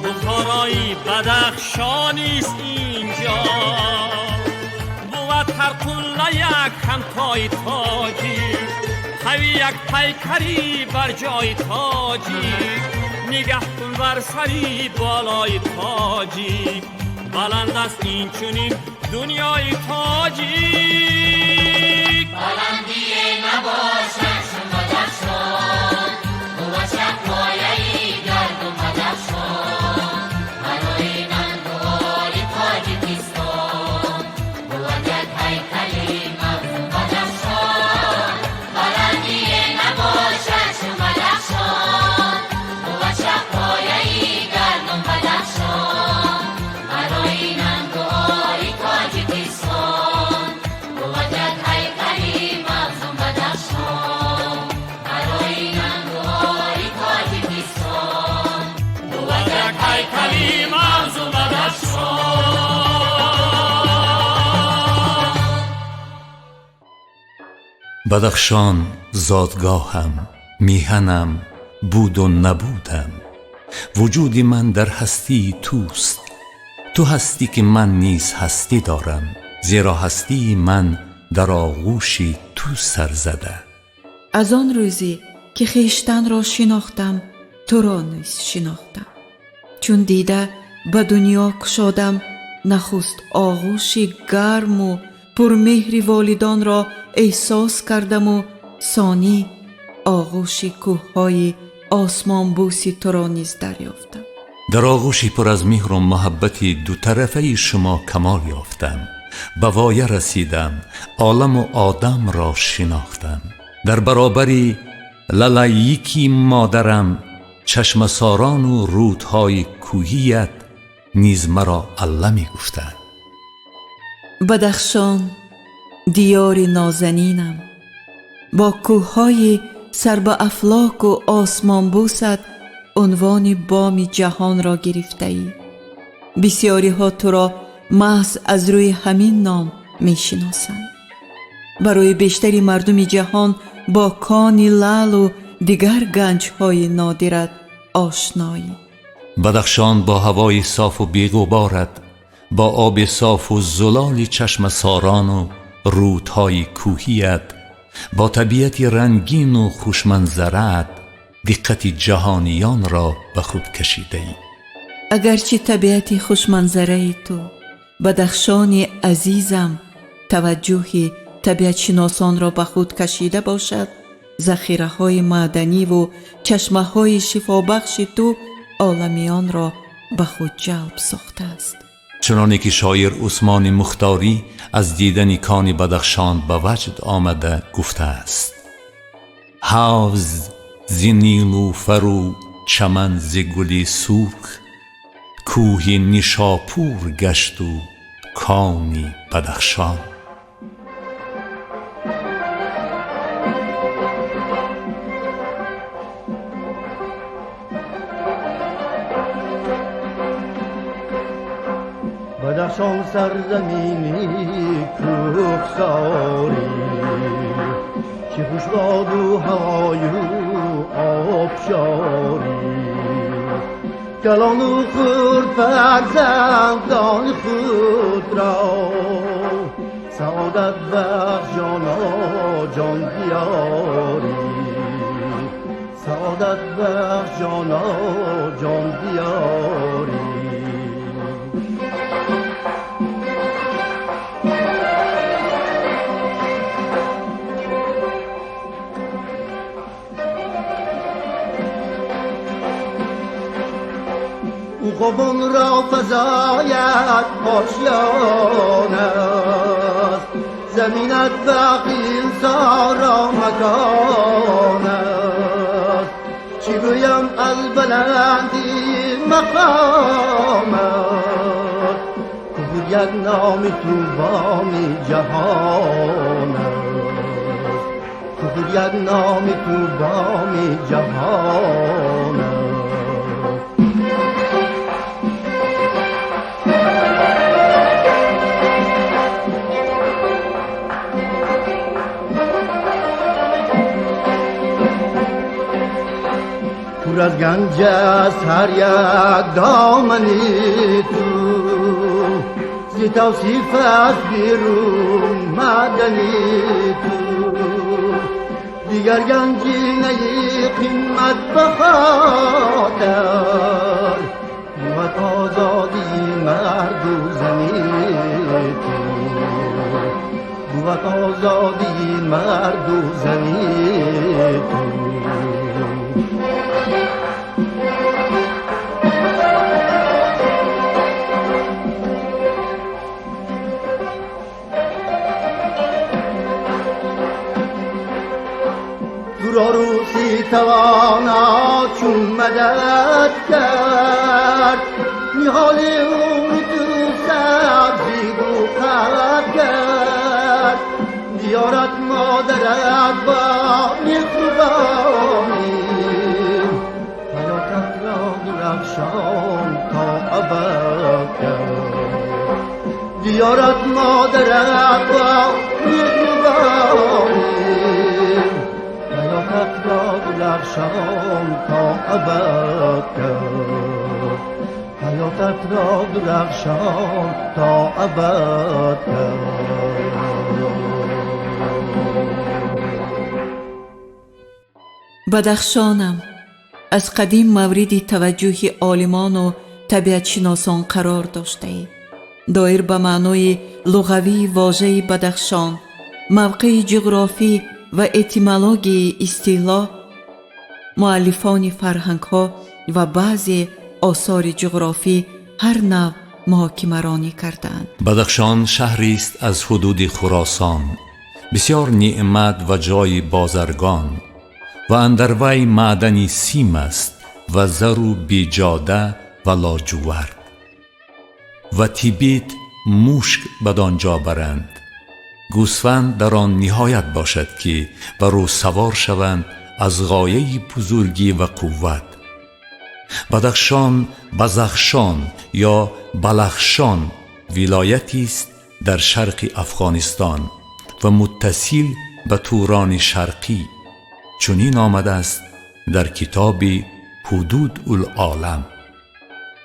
بخارایی بدخشانیست اینجا. بود هر قله یک همتای تاجی، هوی یک پیکری بر جای تاجی، نگه کن بر سری بالای تاجی، بلند است این چنین دنیای تاجی. بلندی نباشد شما درشان، بود شب‌هایی گرد و مدرشان، برای ننگ و حال تاجیکستان، بود یک هیکلی مغز مدرشان. بلندی نباشد شما درشان، بود شب‌هایی گرد و مدرشان، برای ننگ و حال تاجیکستان، بود یک هیکلی مغز مدرشان، برای ننگ و حال تاجیکستان، بود یک هیکلی مغز مدرشان. بدخشان زادگاهم، میهنم بود و نبودم. وجود من در هستی توست، تو هستی که من نیز هستی دارم، زیرا هستی من در آغوش تو سر زده. از آن روزی که خویشتن را شناختم تو را نیز شناختم. چون دیده به دنیا کشادم، نخست آغوشی گرم و پرمهری والدان را احساس کردم و ثانی آغوشی کوههای آسمان بوسی تو را نیز دریافتم. در آغوشی پر از مهر و محبتی دو طرفه شما کمال یافتم، به وایه رسیدم، عالم و آدم را شناختم. در برابری لالاییکی مادرم، چشم ساران و رودهای کوهیت نیز مرا الله می گفتند. بدخشان دیار نازنینم، با کوههای سر به افلاک و آسمان بوست عنوان بام جهان را گرفته ای. بسیاری ها تو را محض از روی همین نام می شناسند. برای بیشتری مردم جهان با کان لعل و دیگر گنج های نادرت آشنایی. بدخشان با هوای صاف و بی‌غبارت، با آب صاف و زلال چشم ساران و رودهای کوهیت، با طبیعت رنگین و خوشمنظرت دقت جهانیان را به خود کشیده ای. اگرچه طبیعت خوشمنظره تو، بدخشان عزیزم، توجه طبیعت شناسان را به خود کشیده باشد، ذخیره های معدنی و چشمه های شفابخش تو عالمیان را به خود جلب ساخته است. چنانه که شاعر عثمان مختاری از دیدن کان بدخشان به وجد آمده گفته است: حوض ز نیلوفر و چمن ز گل سرخ، کوه نیشاپور گشت و کان بدخشان. بدخشان سرزمینی کوهساری، که خوشباد و هوای و آبشاری، کلان و خرد فرزندان خود را سعادت بخش جانا جان بیاری، سعادت بخش جانا جان بیاری. خوابان را فضایت آشیان است، زمینت بقیل سارا مکان است. چی گویم از بلندی مقام است، که بود یک نام تو بامی جهان است، که بود یک نام تو بامی جهان است. دور از گنج است هر یک دامنی تو زی توصیف از بیرون مدنی تو دیگر گنجی نی قیمت بخاطر بود آزادی مرد و زنی تو بود آزادی مرد و زنی تو روسی توانا چون مدد کرد نهال اون تو سبزی و خرد کرد دیارت مادرت با مهربانی حیاتت را درخشان تا ابد کرد دیارت مادرت با مهربانی حیاتت را درخشان تا ابد کرد حیاتت را درخشان تا ابد کرد. بدخشانم از قدیم مورد توجه عالمان و طبیعت شناسان قرار داشته ای. دایر به معنای لغوی واژه بدخشان، موقع جغرافی و اتیمولوژی اصطلاح، مؤلفان فرهنگ ها و بعضی آثار جغرافی هر نوع محاکمه رانی کردند. بدخشان شهری است از حدود خراسان، بسیار نعمت و جای بازرگان و اندر وی معدنی سیم است و زر و بیجاده و لاجورد و تیبیت موشک بدانجا برند. گوسفند در آن نهایت باشد که بر او سوار شوند از غایه بزرگی و قوت. بدخشان بزخشان یا بلخشان ولایتی است در شرق افغانستان و متصل به توران شرقی، چنین آمده است در کتاب حدود العالم.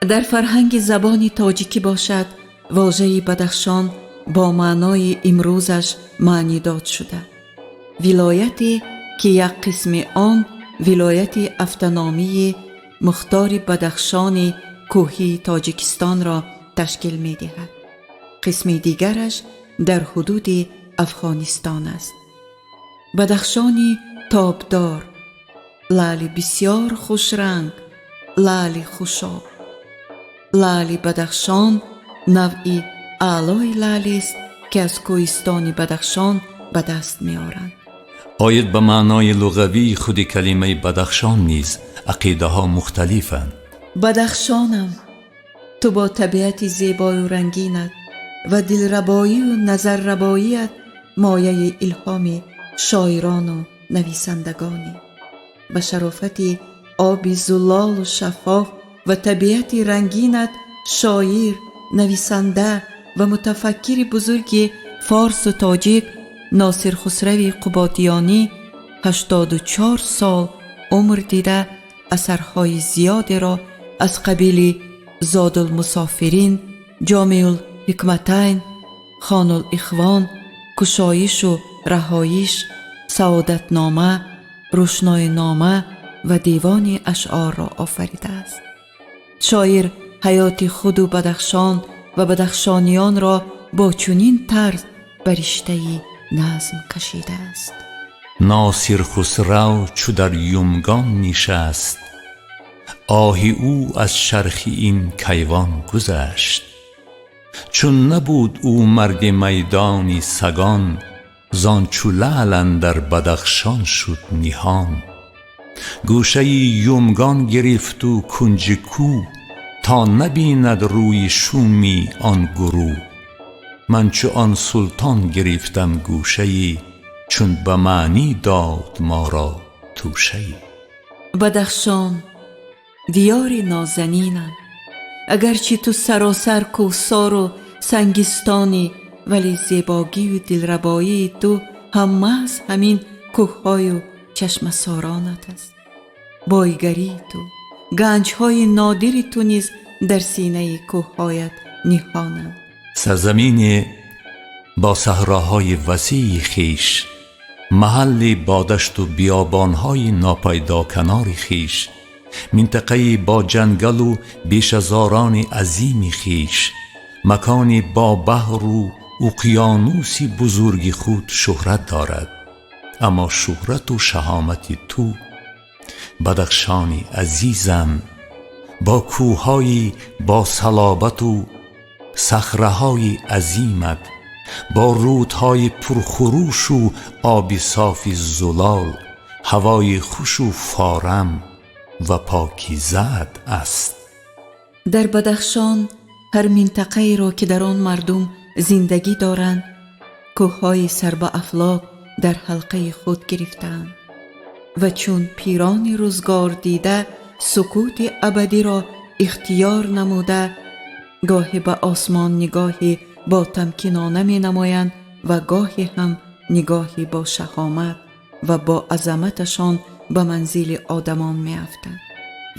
در فرهنگ زبان تاجیکی باشد واژه بدخشان با معنای امروزش معنی داد شده. ولایتی که یک قسم آن ولایت افغانی مختار بدخشان کوهی تاجیکستان را تشکیل می دهد. قسم دیگرش در حدود افغانستان است. بدخشانی تابدار، لعل بسیار خوش رنگ، لعل خوشاب. لعل بدخشان نوعی اعلای لعل است که از کوهستان بدخشان به دست می آرند. آید به معنای لغوی خود کلمه بدخشان نیز عقیده ها مختلفند. بدخشانم، تو با طبیعت زیبای و رنگینت و دلربایی و نظررباییت مایه الهام شاعران و نویسندگانی. به شرافت آب زلال و شفاف و طبیعت رنگینت شاعر، نویسنده و متفکر بزرگ فارس و تاجیک ناصر خسرو قبادیانی 84 سال عمر دیده اثرهای زیادی را از قبیل زاد المسافرین، جامع الحکمتین، خان الاخوان، کشایش و رهایش، سعادت نامه، روشنای نامه و دیوان اشعار را آفریده است. شاعر حیات خود و بدخشان و بدخشانیان را با چنین طرز برشته نظم کشیده است. ناصر خسرو چو در یمگان نشست، آه او از شرخ این کیوان گذشت. چون نبود او مرد میدانی سگان، زان چو لعل اندر بدخشان شد نهان. گوشه یمگان گرفت و کنج کو، تا نبیند روی شومی آن گروه. من چو آن سلطان گرفتم گوشه، چون به معنی داد ما را توشه. بدخشان دیار نازنینم، اگرچه تو سراسر کوهسار و سنگستانی، ولی زیباگی و دلربایی تو هم محض همین کوههای و چشم سارانت است. بایگری تو، گنجهای نادری تو نیز در سینه کوههایت نهانند. سرزمین با صحراهای وسیع خیش، محل با دشت و بیابانهای ناپیدا کنار خیش، منطقه با جنگل و بیش از هزاران عظیم خیش، مکانی با بحر و اقیانوسی بزرگ خود شهرت دارد. اما شهرت و شهامت تو، بدخشان عزیزم، با کوههای با صلابت و صخره‌های عظیمت، با رودهای پرخروش و آب صاف زلال، هوای خوش و فارم و پاکیزه است. در بدخشان هر منطقه را که در آن مردم زندگی دارند، کوههای سر به افلاک در حلقه خود گرفتند و چون پیران روزگار دیده سکوت ابدی را اختیار نموده، گاهی به آسمان نگاهی با تمکینانه می نمایند و گاهی هم نگاهی با شهامت و با عظمتشان به منزل آدمان می افتند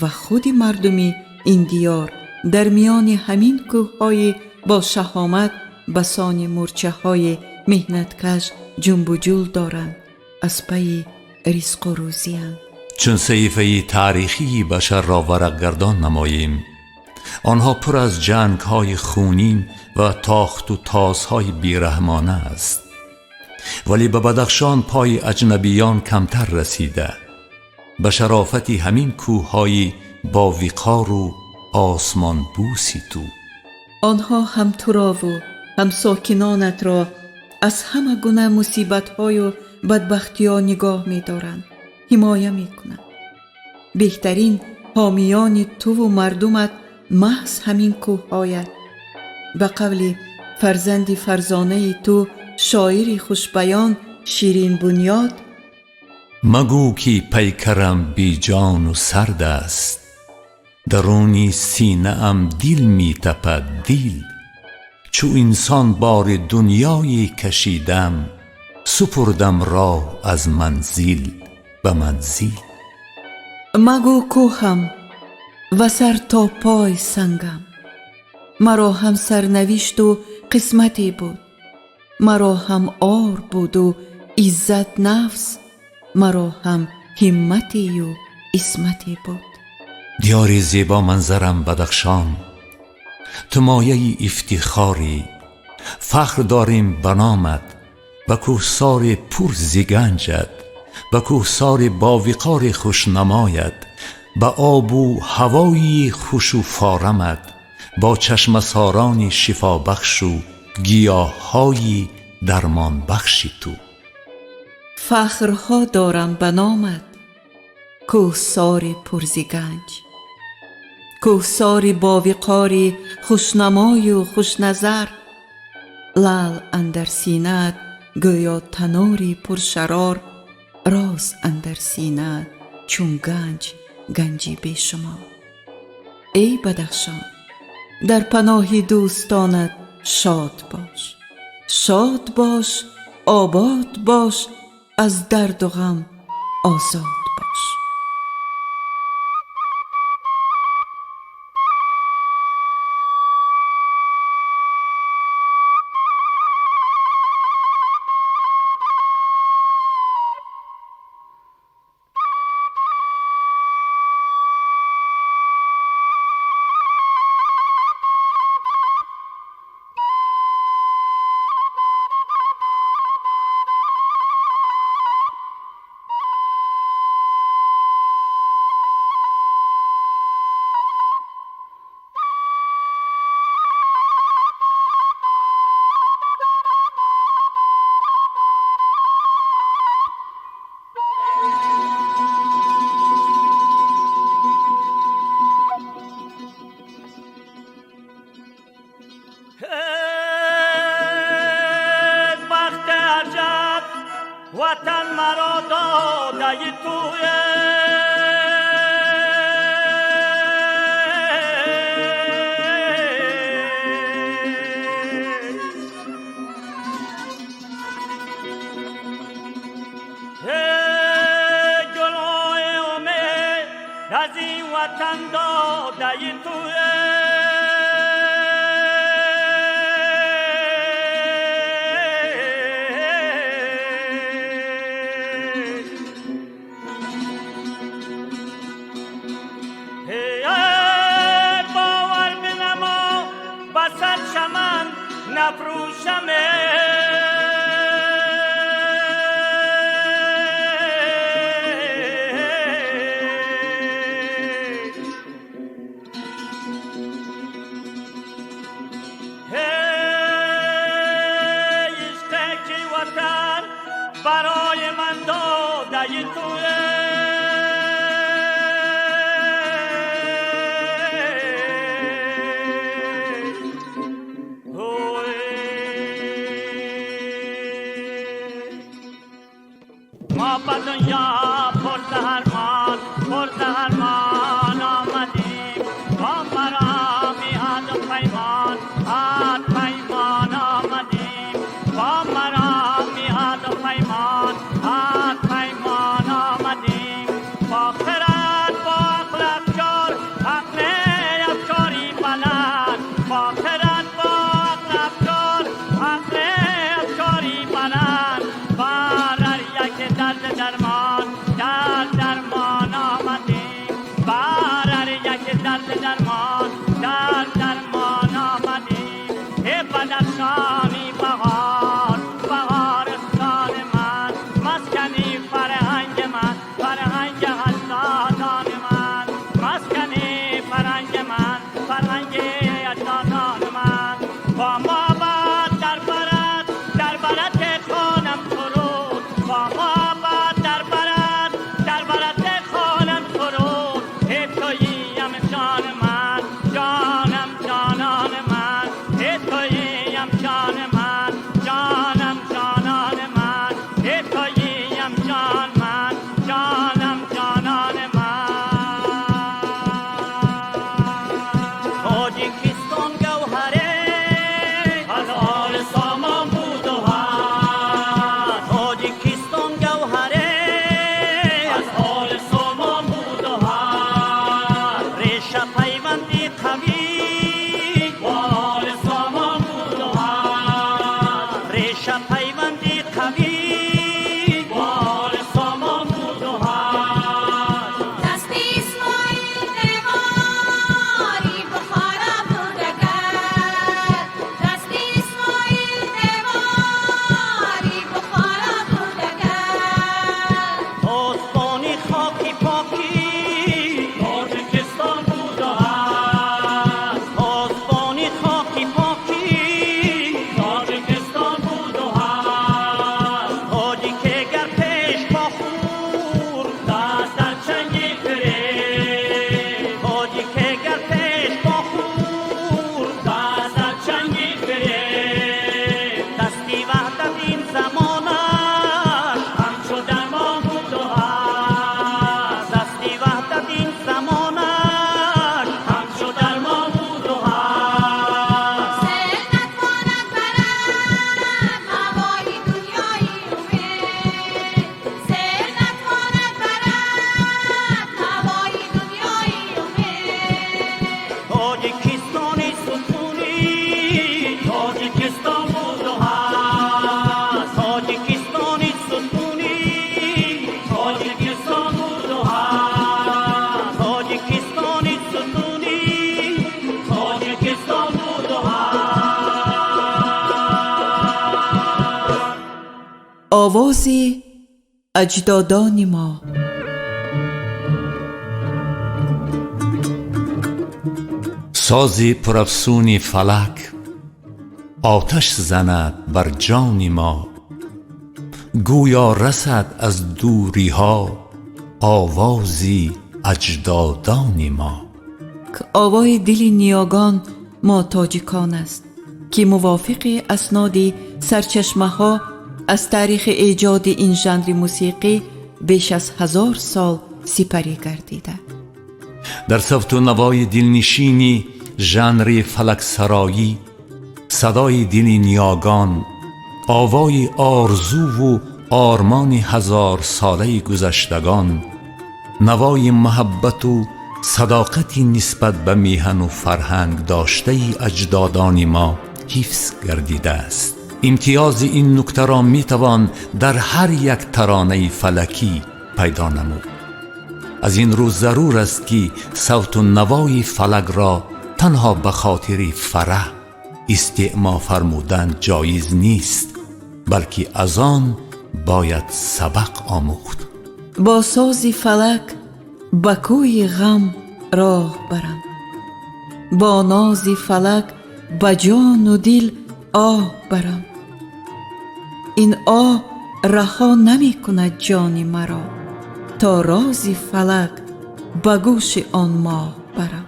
و خود مردمی این دیار در میان همین کوههای با شهامت بسان مورچه های مهنتکش جنب و جول دارند، از پی رزق و روزی‌اند. چون صحیفه تاریخی بشر را ورق گردان نماییم، آنها پر از جنگ های خونین و تاخت و تازهای بیرحمانه است، ولی به بدخشان پای اجنبیان کمتر رسیده. به شرافت همین کوههای با وقار و آسمان بوسی تو، آنها هم تو را و هم ساکنانت را از همه گونه مصیبت های و بدبختی ها نگاه می دارند، حمایه می کنند. بهترین حامیان تو و مردمت محض همین کوههایت. به قول فرزند فرزانه تو، شاعر خوشبیان شیرین بنیاد: مگو که پیکرم بی جان و سرد است، درونی سینه ام دل می تپد دل. چو انسان بار دنیایی کشیدم، سپردم راه از منزل به منزل. مگو کوهم و سر تا پای سنگم، مرا هم سرنوشت و قسمتی بود، مرا هم آر بود و عزت نفس، مرا هم همتی و عصمتی بود. دیار زیبا منظرم بدخشان، تو مایه افتخاری، فخر داریم به نامت، به کوهسار پر زگنجت، به کوهسار با وقار خوشنمایت، به آب و هوای خوش و فارمت، با چشم ساران شفا بخش و گیاهای درمان بخش تو. فخرها دارم به نامت، کوهسار پرزگنج، کوهسار با وقار خوشنمای و خوشنظر. لعل اندر سینه‌ات گویا تنوری پرشرار، راز اندر سینه‌ات چون گنج گنجی بی شما. ای بدخشان، در پناه دوستانت شاد باش، شاد باش، آباد باش، از درد و غم آزاد باش. وقت عجب وطن مرا داده توی گلای امید از این وطن داده توه. باور بنما بسر چمن نفروشمه. برای من داده توه. ما به دنیا پرزهرمان آمدیم. با مرا میاد پیمان آمدیم. با مرا میاد پیمان آمدیم. با خرد با عقل افکار عقل افکاری بلند. با خرد با عقل افکار عقل افکاری بلند. برر یک درد درمان آمدیم. برر یک درد درمان آمدیم. ای بدخشانی بهارستان من، مسکنی فرهنگ من، فرهنگ اجدادان من، مسکنی فرهنگ من، فرهنگ اجدادان من. با ما بعد در برد خانم فرود. با ما بعد در برد خانم فرود. ای توییم جان من، جانان من. ای توییم جان من، جانان من. ای توییم جان من، جانان من. تاجیکستان گوهره از آل سامان بود و هست. تاجیکستان گوهره از آل سامان بود و هست. ریشه پیوندی قوی با آل سامان بود و هست. ریشه پیوندی قوی با آل سامان بود و هست. دست اسماعیل دیواری بخارا بودگر. دست اسماعیل دیواری بخارا بودگر. آسمانی خاکی پاکی تاجیکستان بود و هست. آسمانی خاکی پاکی تاجیکستان بود و هست. تاجی که گر پیش با خور دست در چنگی فره. تاجی که گر پیش با خور دست در چنگی فره. دستی وحدت این زمانش همچو درمان بود و هست. دستی وحدت این زمانش همچو درمان بود و هست. سر نتواند برد هوای دنیای امید. سر نتواند برد هوای دنیای امید. تاجیکستانی ستونی تاجیکستان بود و هست. تاجیکستانی ستونی تاجیکستان بود و هست. تاجیکستانی ستونی تاجیکستان بود و هست. آواز اجدادان ما. ساز پرافسونی فلک آتش زند بر جان ما. گویا رسد از دوری ها آوازی اجدادان ما. که آوای دل نیاگان ما تاجیکان است که موافق اسناد سرچشمه ها از تاریخ ایجاد این ژانر موسیقی بیش از 1000 سال سپری گردیده. در صوت و نوای دلنشینی ژانر فلک سرایی، صدای دل نیاگان، آوای آرزو و آرمان 1000 ساله گذشتگان، نوای محبت و صداقتی نسبت به میهن و فرهنگ داشته اجدادان ما حفظ گردیده است. امتیاز این نکته را میتوان در هر یک ترانه فلکی پیدا نمود. از این رو ضرور است که صوت و نوای فلک را تنها به خاطر فرح استعما فرمودن جایز نیست، بلکه از آن باید سبق آموخت. با ساز فلک به کوی غم راه برم، با ناز فلک به جان و دل آه برم. این آه رها نمی کند جان مرا، تا راز فلک به گوش آن ماه برم.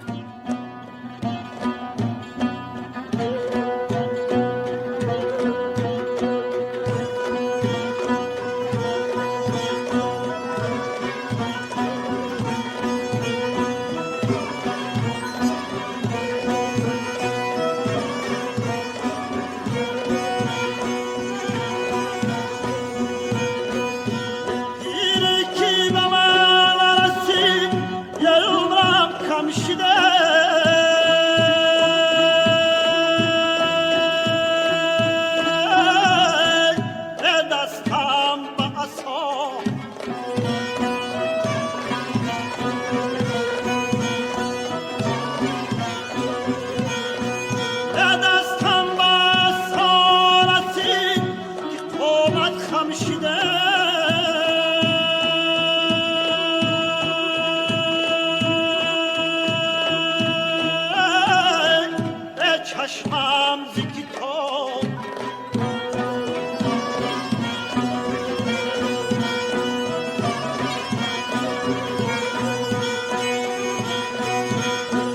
چشمم ز کتاب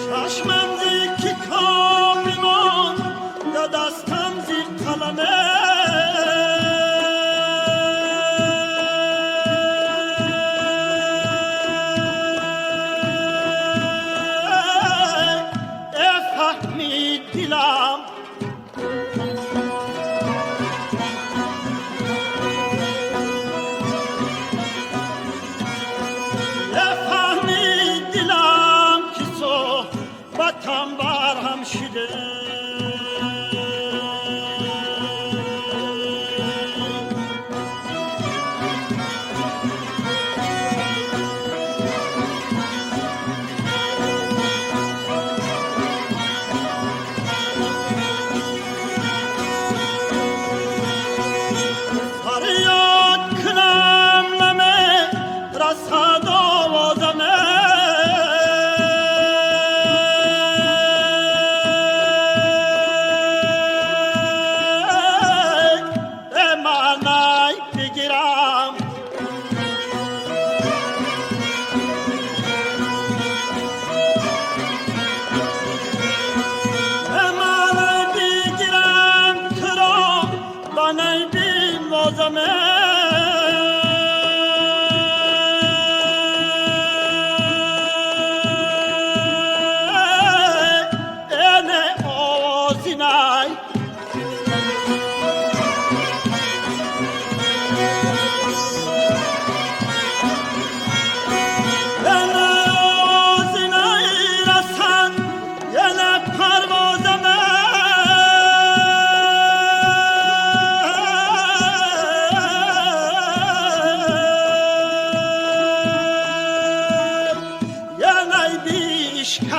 چشمم ز کتاب ایمان یا دستم ز قلمه دلم فهمی دلم که صحبتم برهم شده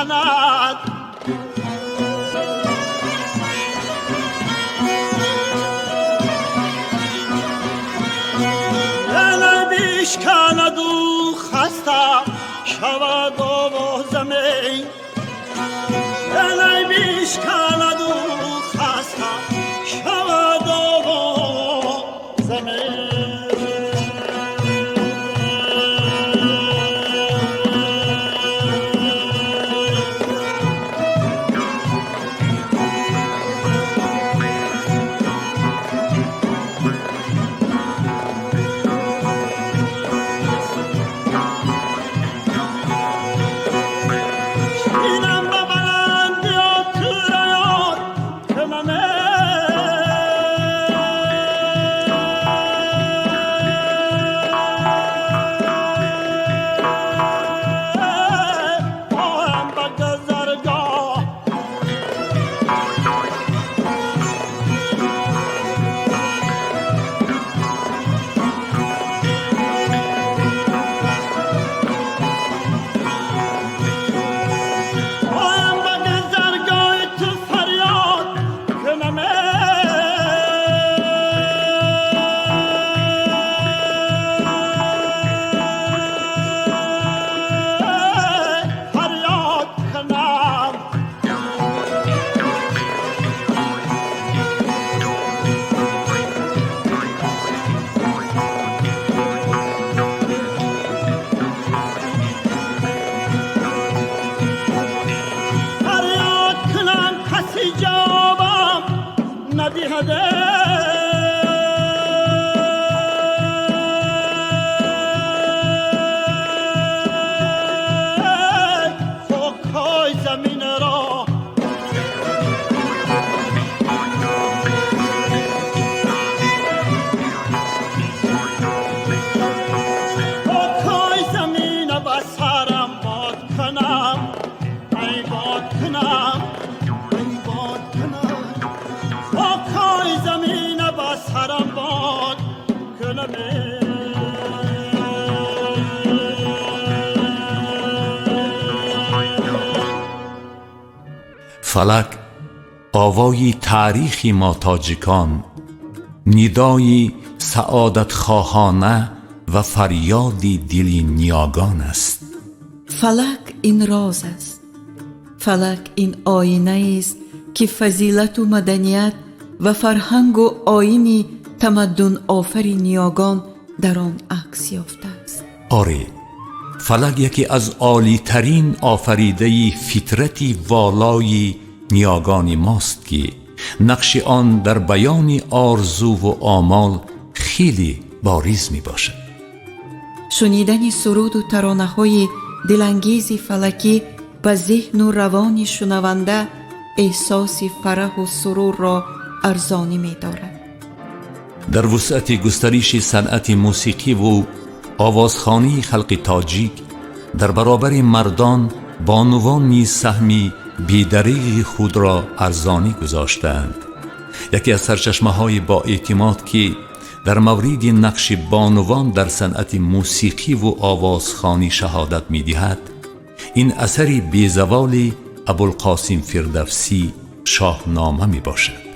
کند دل بیش کند و خسته شود آوازمی دل بیش کند و خسته شود آوازمی شبنمه فلک آوای تاریخی ما تاجیکان، ندای سعادت خواهانه و فریادی دلی نیاگان است. فلک این راز است. فلک این آینه است که فضیلت و مدنیت و فرهنگ و آیین تمدن آفرین نیاگان در آن عکس یافته است. آره، فلک یکی از عالی ترین آفریده فطرتی والای نیاگان ماست که نقش آن در بیان آرزو و آمال خیلی باریز می باشد. شنیدن سرود و ترانه های دلانگیز فلکی به ذهن و روان شنونده احساس فرح و سرور را ارزانی می دارد. در وسعت گسترش صنعت موسیقی و آوازخوانی خلق تاجیک در برابر مردان، بانوان نیز سهمی بی‌دریغ خود را ارزانی گذاشتند. یکی از سرچشمه‌های با اعتماد که در مورد نقش بانوان در صنعت موسیقی و آوازخوانی شهادت می‌دهد، این اثر بی‌زوال ابوالقاسم فردوسی شاهنامه میباشد.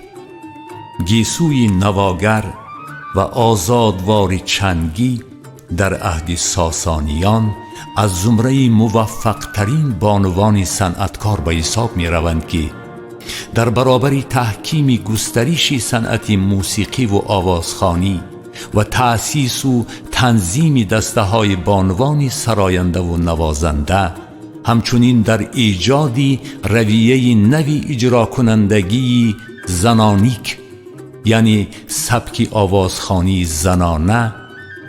گیسوی نواگر و آزادوار چنگی در عهد ساسانیان از زمره موفق ترین بانوان صنعتکار به حساب می روند که در برابر تحکیم گسترش صنعت موسیقی و آوازخوانی و تأسیس و تنظیم دسته های بانوان سراینده و نوازنده، همچنین در ایجاد رویه نوی اجرا کنندگی زنانیک، یعنی سبک آوازخوانی زنانه،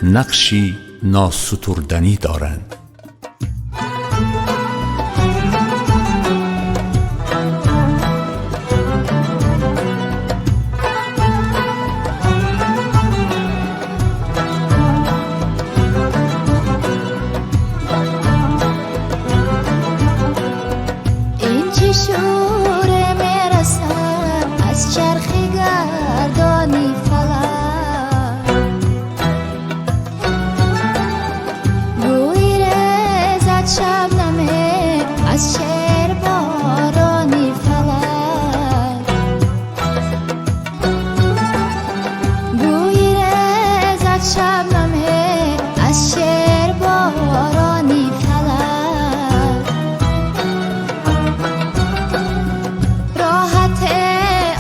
نقشی ناستردنی دارند. این چه شوره میرسم از چرخ گردانی فلک، گوی رزد شبنمه از شعر بارانی فلک، گوی رزد شبنمه از شعر بارانی فلک، راحت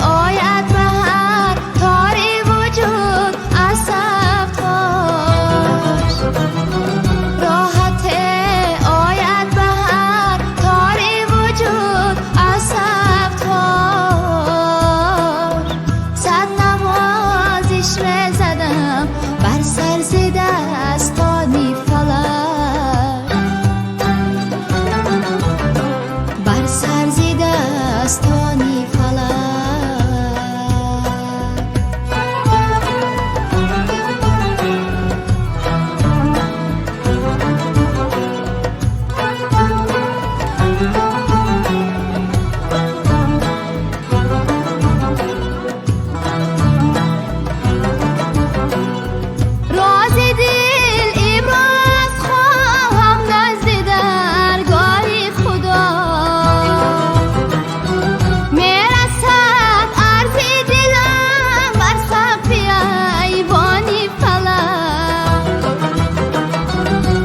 آید به هر کاری وجود از سفتاش، راحت آید به هر کاری وجود از سفتاش، صد نوازش ره زدم بر سر ز دستانی فلک، بر سر ز دستانی فلک. راز دل ابراز خواهم نزد درگاه خدا، میرسد عرض دلم بر سقف ایوانی فلک،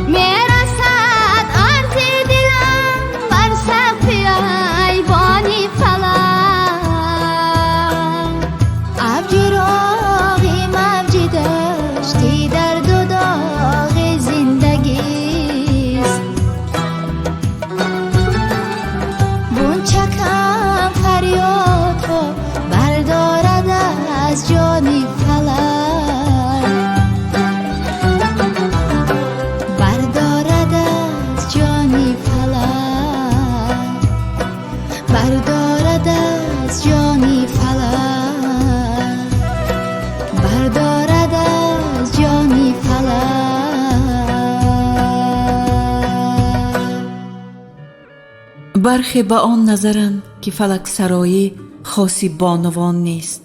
میرسد عرض دلم بر سقف ایوانی فلک، ابجی راغی موجی داشتی در دو داغ زندگیست، بون چکم فریاد رو بردارد از جانی فلک، بردارد از جانی فلک، بردارد از جانی فلک، بردارد از جانی فلک. برخی به آن نظرند که فلک سرایی خاصی بانوان نیست،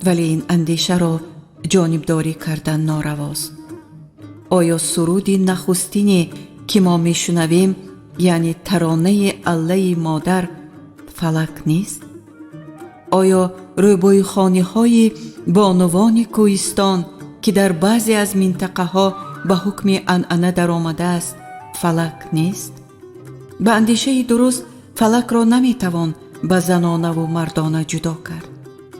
ولی این اندیشه را جانبداری کردن نارواست. آیا سرودی نخستینی که ما میشنویم یعنی ترانه الله مادر فلک نیست؟ آیا روبوی خانه های بانوان کوهستان که در بعضی از منطقه ها به حکم عنعنه در آمده است فلک نیست؟ به اندیشه درست فلک را نمیتوان به زنانه و مردانه جدا کرد.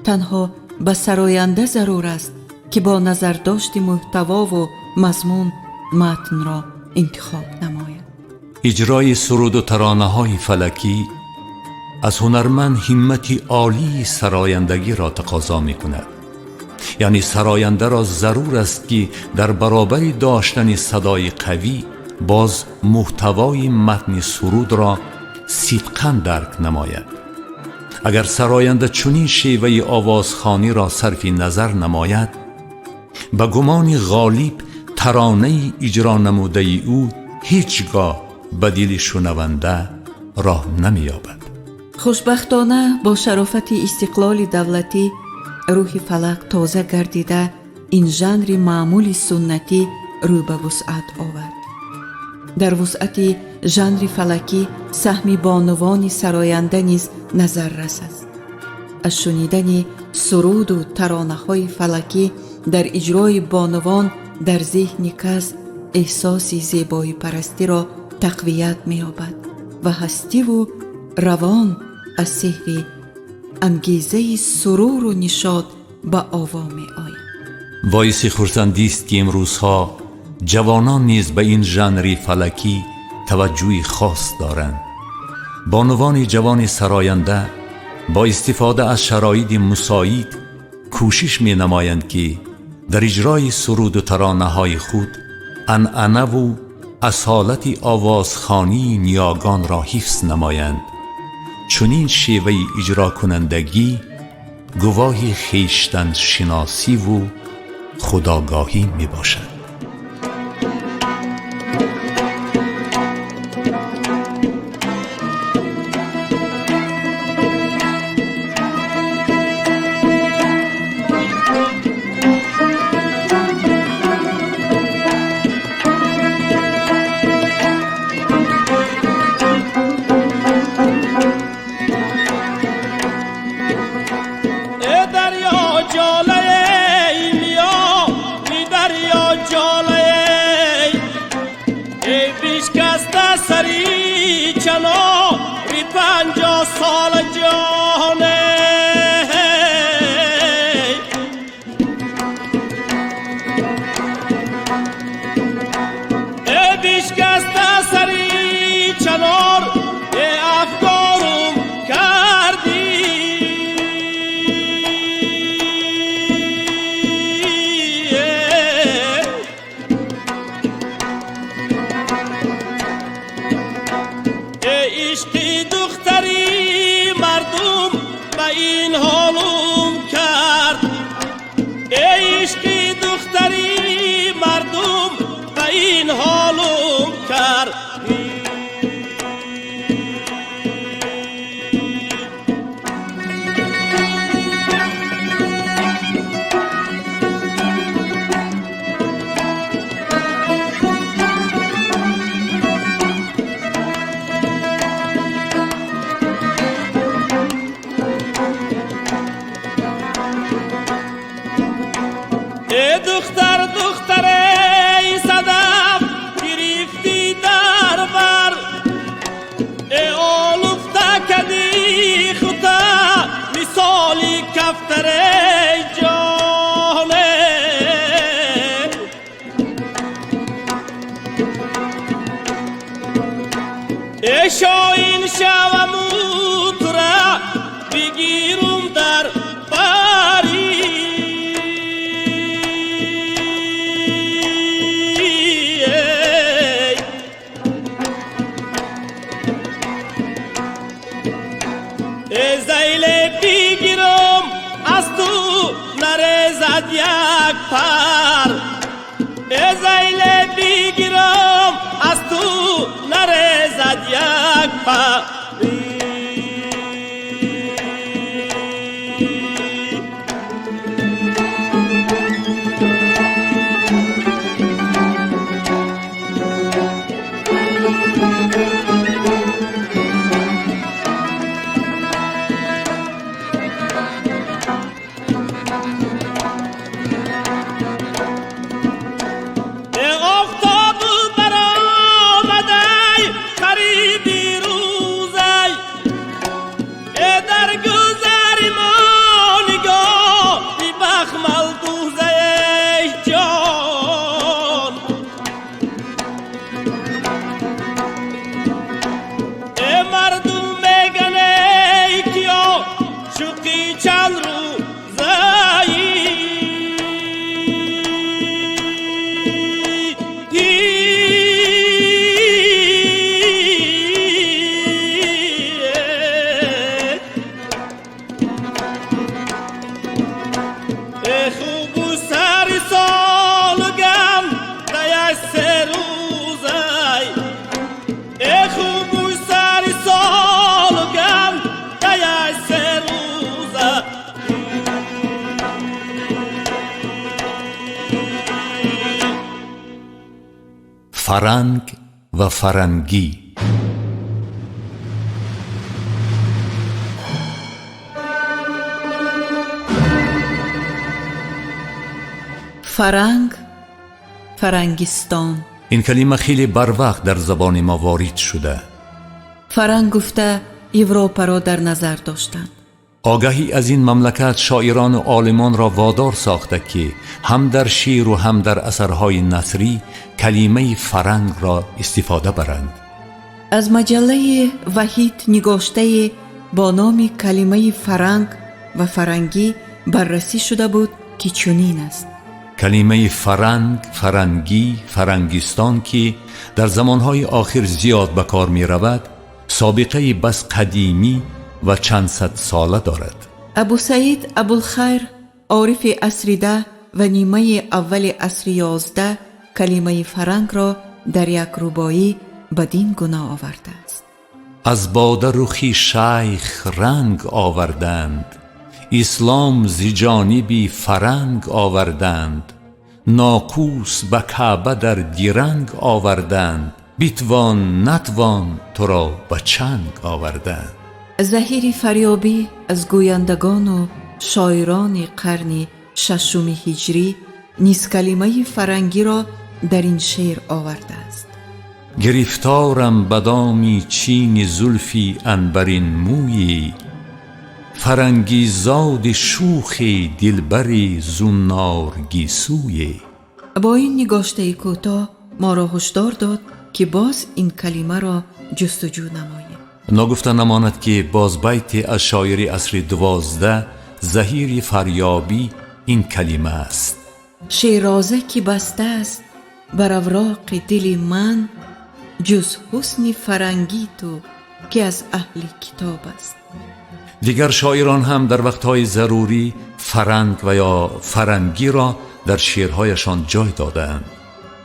تنها به سراینده ضرور است که با نظر داشت محتوا و مضمون متن را انتخاب نماید. اجرای سرود و ترانه های فلکی از هنرمند همتی عالی سرایندگی را تقاضا می کند. یعنی سراینده را ضرور است که در برابر داشتن صدای قوی باز محتوای متن سرود را صدقاً درک نماید. اگر سراینده چنین شیوه آوازخوانی را صرف نظر نماید، به گمان غالب ترانه اجرا نموده او هیچگاه به دل شنونده راه نمی‌یابد. خوشبختانه با شرافت استقلال دولتی روح فلک تازه گردیده این ژانر معمول سنتی رو به وسعت آورد. در وسعت ژانر فلکی سهم بانوان سراینده نیز نظر رس است. از شنیدن سرود و ترانه های فلکی در اجرای بانوان در ذهن کس احساس زیبایی پرستی را تقویت می‌یابد و هستی و روان از سحر انگیزه سرور و نشاط به آوا می‌آید. باعث خرسندی است که امروزها جوانان نیز به این ژانر فلکی توجهی خاص دارند. بانوان جوان سراینده با استفاده از شرایط مساعد کوشش می نمایند که در اجرای سرود و ترانه های خود عنعنه و اصالت آوازخوانی نیاگان را حفظ نمایند. چنین شیوه اجرا کنندگی گواه خویشتن شناسی و خودآگاهی می باشد. شاین شوم تو را بگیرم در باری زیل بگیرم از تو نرزد یک پر زیل بگیرم از تو نرزد یک پر فرنگ و فرنگی. فرنگ، فرنگستان. این کلمه خیلی بر وقت در زبان ما وارد شده. فرنگ گفته اروپا را در نظر داشتند. آگهی از این مملکت شاعران و عالمان را وادار ساخته که هم در شعر و هم در اثرهای نثری کلمه فرنگ را استفاده برند. از مجله وحید نگاشته با نام کلمه فرنگ و فرنگی بررسی شده بود که چنین است: کلمه فرنگ، فرنگی، فرنگستان که در زمانهای آخر زیاد به کار می رود، سابقه بس قدیمی و چند صد ساله دارد. ابو سعید ابوالخیر عارف عصر 10 و نیمه اول عصر 11 کلمه فرنگ را در یک رباعی بدین گونه آورده است: از باده رخی شیخ رنگ آوردند، اسلام ز جانبی فرنگ آوردند، ناقوس به کعبه در درنگ آوردند، بیتوان نتوان تو را به چنگ آوردند. ظهیر فریابی از گویندگان و شاعران قرن ششم هجری نیز کلمه فرنگی را در این شعر آورده است: گرفتارم بدامی چین زلفی عنبرین مویی، فرنگی زاد شوخ دلبری زنار گیسویی. با این نگاشته کوتاه ما را هشدار داد که باز این کلمه را جستجو نماییم. ناگفته نماند که باز بیت از شاعر عصر 12 ظهیر فریابی این کلمه است: شیرازه که بسته است بر اوراق دل من، جز حسن فرنگی تو که از اهل کتاب است. دیگر شاعران هم در وقتهای ضروری فرنگ و یا فرنگی را در شعرهایشان جای دادند.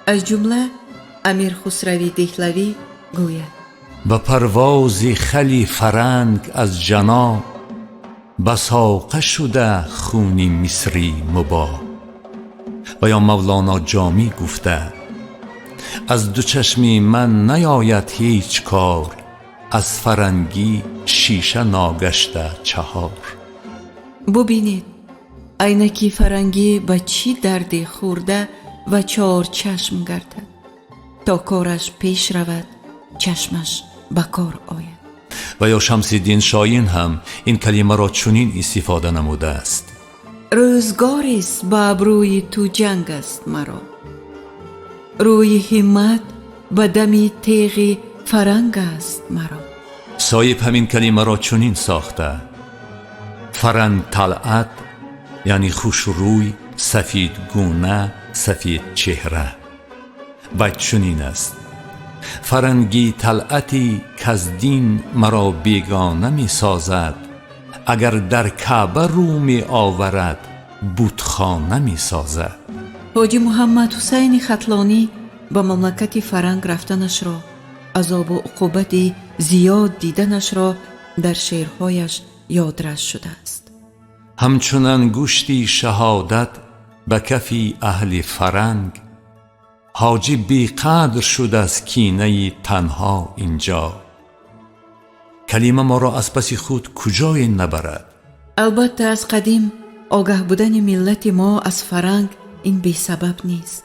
از جمله امیر خسروی دهلوی گوید: به پرواز خلی فرنگ از جنا، بساقه شده خونی مصری مبا. و یا مولانا جامی گفته: از دو چشمی من نیاید هیچ کار، از فرنگی شیشه ناگشته چهار. ببینید عینکی فرنگی به چی درد خورده و چهار چشم گردد تا کارش پیش رود، چشمش به کار آید. و یا شمس الدین شاهین هم این کلمه را چنین استفاده نموده است: روزگاری است به ابروی تو جنگ است مرا، روی همت به دمی تیغ فرنگ است مرا. صاحب همین کلمه را چنین ساخته: فرنگ طلعت یعنی خوش روی، سفید گونه، سفید چهره. بیت چنین است: فرنگی طلعتی کز دین مرا بیگانه می سازد، اگر در کعبه رو می آورد بتخانه می سازد. حاجی محمد حسین ختلانی به مملکت فرنگ رفتنش را، عذاب و عقوبت زیاد دیدنش را در شعرهایش یادرس شده است: همچون انگشتی شهادت به کفی اهل فرنگ، حاجی بی قدر شد از کینه تنها اینجا. کلمه ما را از پس خود کجای نبرد؟ البته از قدیم آگاه بودن ملت ما از فرنگ این بی سبب نیست.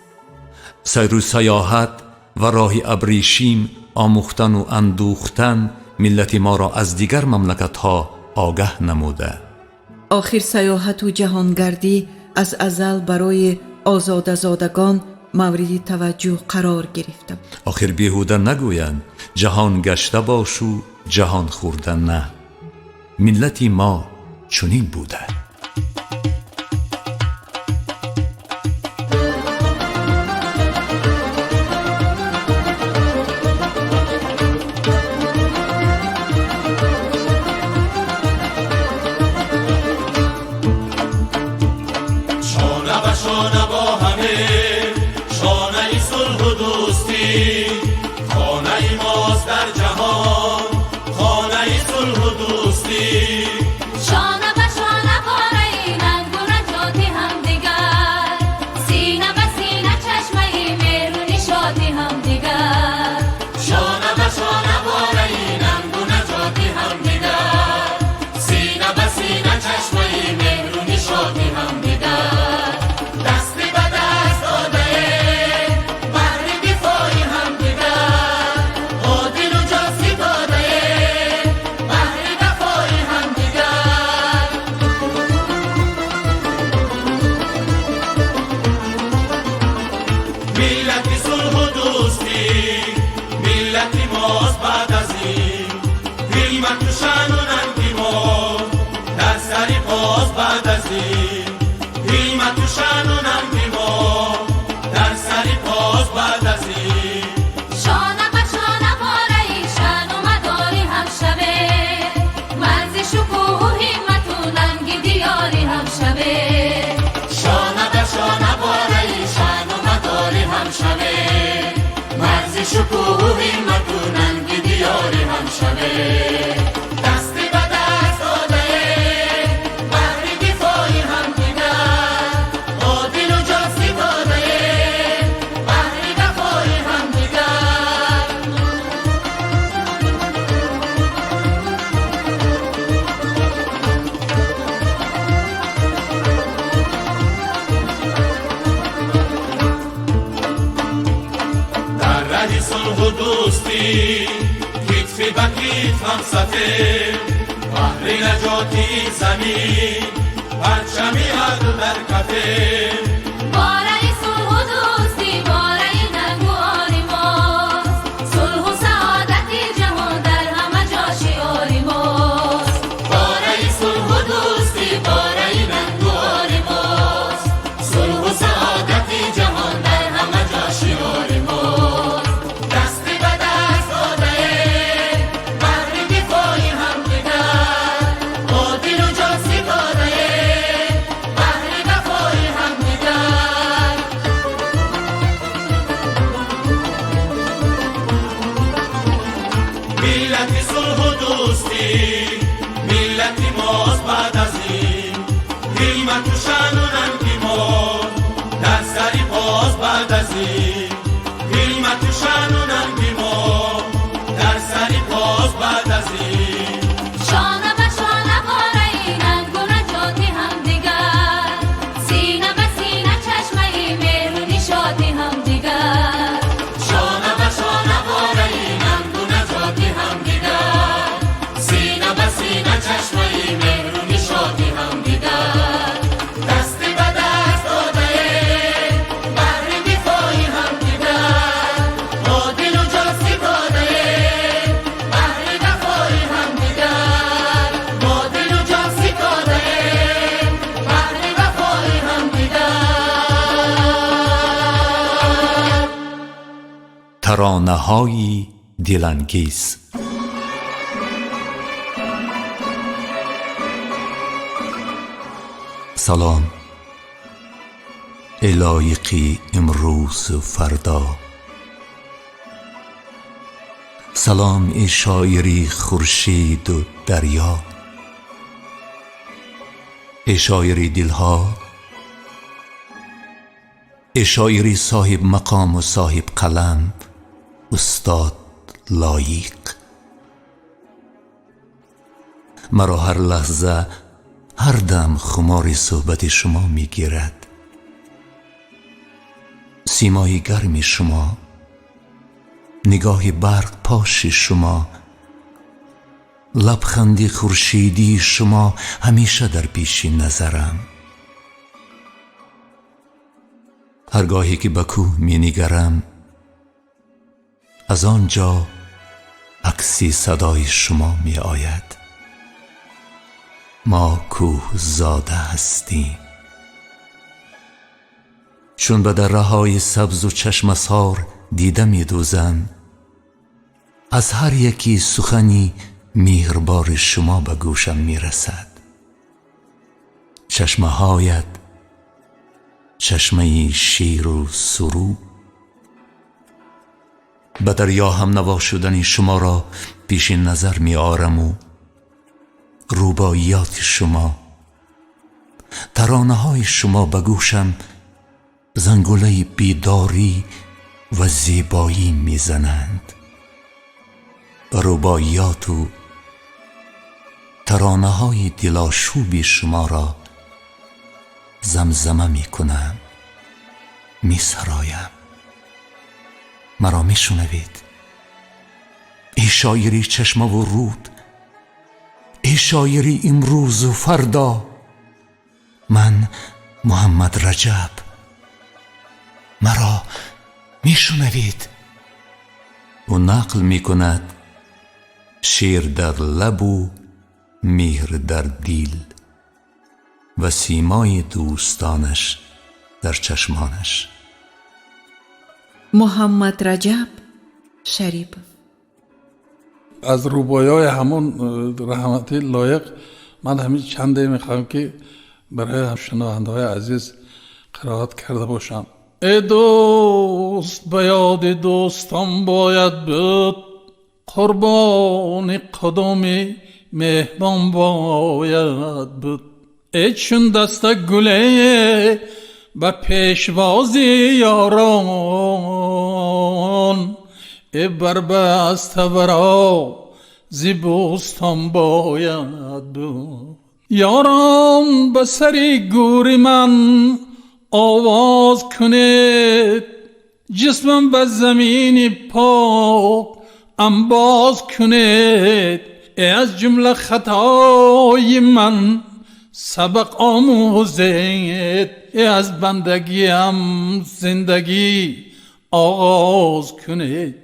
سیر و سیاحت و راه ابریشم، آموختن و اندوختن ملت ما را از دیگر مملکت ها آگاه نموده. آخر سیاحت و جهانگردی از ازل برای آزادگان مورد توجه قرار گرفته. آخر بیهوده نگویند جهان گشته باش و جهان خورده نه. ملت ما چنین بوده. هم دیگر دوستی ملتی ماست بعد از این حلمت تو شن و ننگی ما در سری باز بعد از این حلمت تو شن و ننگی ما در سری باز بعد از این شانه به شانه باره شن و مداری هم شبه مرزی شکوه و همت و ننگ دیاری هم شبه شانه به شانه باره شن و مداری هم شبه مرزی شکوه و همت و ننگ دیاری هم شبه دستی به دست داده بحری دفاعی هم دیگر عادل و جاستی داده بحری دفاعی هم دیگر در ره صلح و دوستی کتفی به کتف هم سفر بحر نجاتی زمین پرچمی هر دو در کفه باره صلح و دوستی باره ننگ و آری ماست صلح و سعادت جهان در همه جا شعاری ماست باره صلح و دوستی باره ننگ و آری ماست صلح و سعادت جهان در همه جا شعاری ماست دستی به دست داده بحر دفاعی هم دیگر عادل و جاستی داده بحر دفاعی هم دیگر ملتی صلح و دوستی ملتی ماست بعد از این حلمت و شن و ننگی ما در سری باز بعد از این حلمت و شن و ننگی ما در سری باز بعد از این شانه به شانه باره ننگ و نجاتی هم دیگر سینه به سینه چشمه مهر و نشاطی هم دیگر شانه به شانه باره ننگ و نجاتی هم دیگر سینه به سینه چشمه مهر و نشاطی هم دیگر دستی به دست داده بحر دفاعی هم دیگر عادل و جاستی داده بحر دفاعی هم دیگر عادل و جاستی داده بحر دفاعی هم دیگر ترانه‌های دلانگیز. سلام ای لایقی امروز و فردا، سلام ای شاعری خورشید و دریا، ای شاعری دلها، ای شاعری صاحب مقام و صاحب قلم، استاد لایق. مرا هر لحظه هر دم خمار صحبت شما می گیرد. سیمای گرم شما، نگاه برق پاش شما، لبخند خورشیدی شما همیشه در پیش نظرم. هرگاهی که به کوه می نگرم، از آنجا عکسی صدای شما می آید. ما کوه زاده هستیم. چون به دره‌های سبز و چشمسار دیده می دوزم، از هر یکی سخنی مهربار شما به گوشم می رسد. چشمهایت چشمه شیر و سرو، به دریا هم نوا شدن شما را پیش نظر می آرم و روباییات شما، ترانه های شما به گوشم زنگوله بیداری و زیبایی می زنند. روباییات و ترانه های دلاشوب شما را زمزمه می کنم، می سرایم. مرا می شنوید؟ ای شاعری چشم و رود، ای شاعری امروز و فردا. من محمد رجب، مرا می شنوید؟ او نقل می کند شیر در لب و مهر در دیل و سیمای دوستانش در چشمانش. محمد رجب شریپов. از روبایای همون رحمتی لایق من همین چنده میخوام که برای شنونده های عزیز قرائت کرده باشم. ای دوست به یاد دوستان باید بود، قربان قدم مهمان باید بود. ای چون دست گله به پیشوازی یاران، ای بربسته برا زیبوستان باید بود. یاران به سری گوری من آواز کنید، جسمم به زمین پاک انباز کنید. ای از جمله خطای من سبق آموزید، ای از بندگیم زندگی آغاز کنید.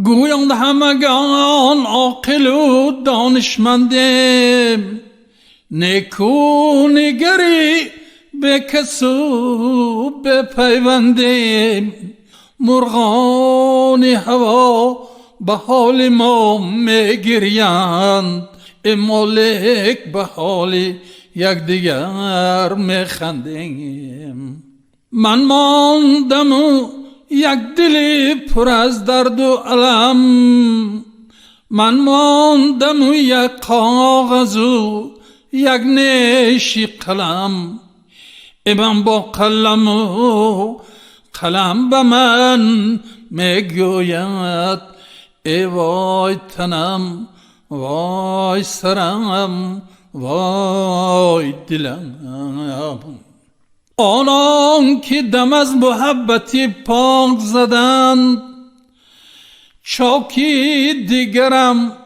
گویند همگان عاقل و دانشمندیم، نیکو نگری به کسو بپیوندیم. مرغان هوا به حال ما میگریند، ای مالک به حال یکدیگر میخندیم. من ماندم و یک دل پر از درد و علم، من ماندم و یک کاغذ و یک نیشی قلم. ای من با قلم و قلم به من میگوید ای وای تنم، وای سرم، وای دلم. آنان که دم از محبتی پاک زدند، چاکی دیگرم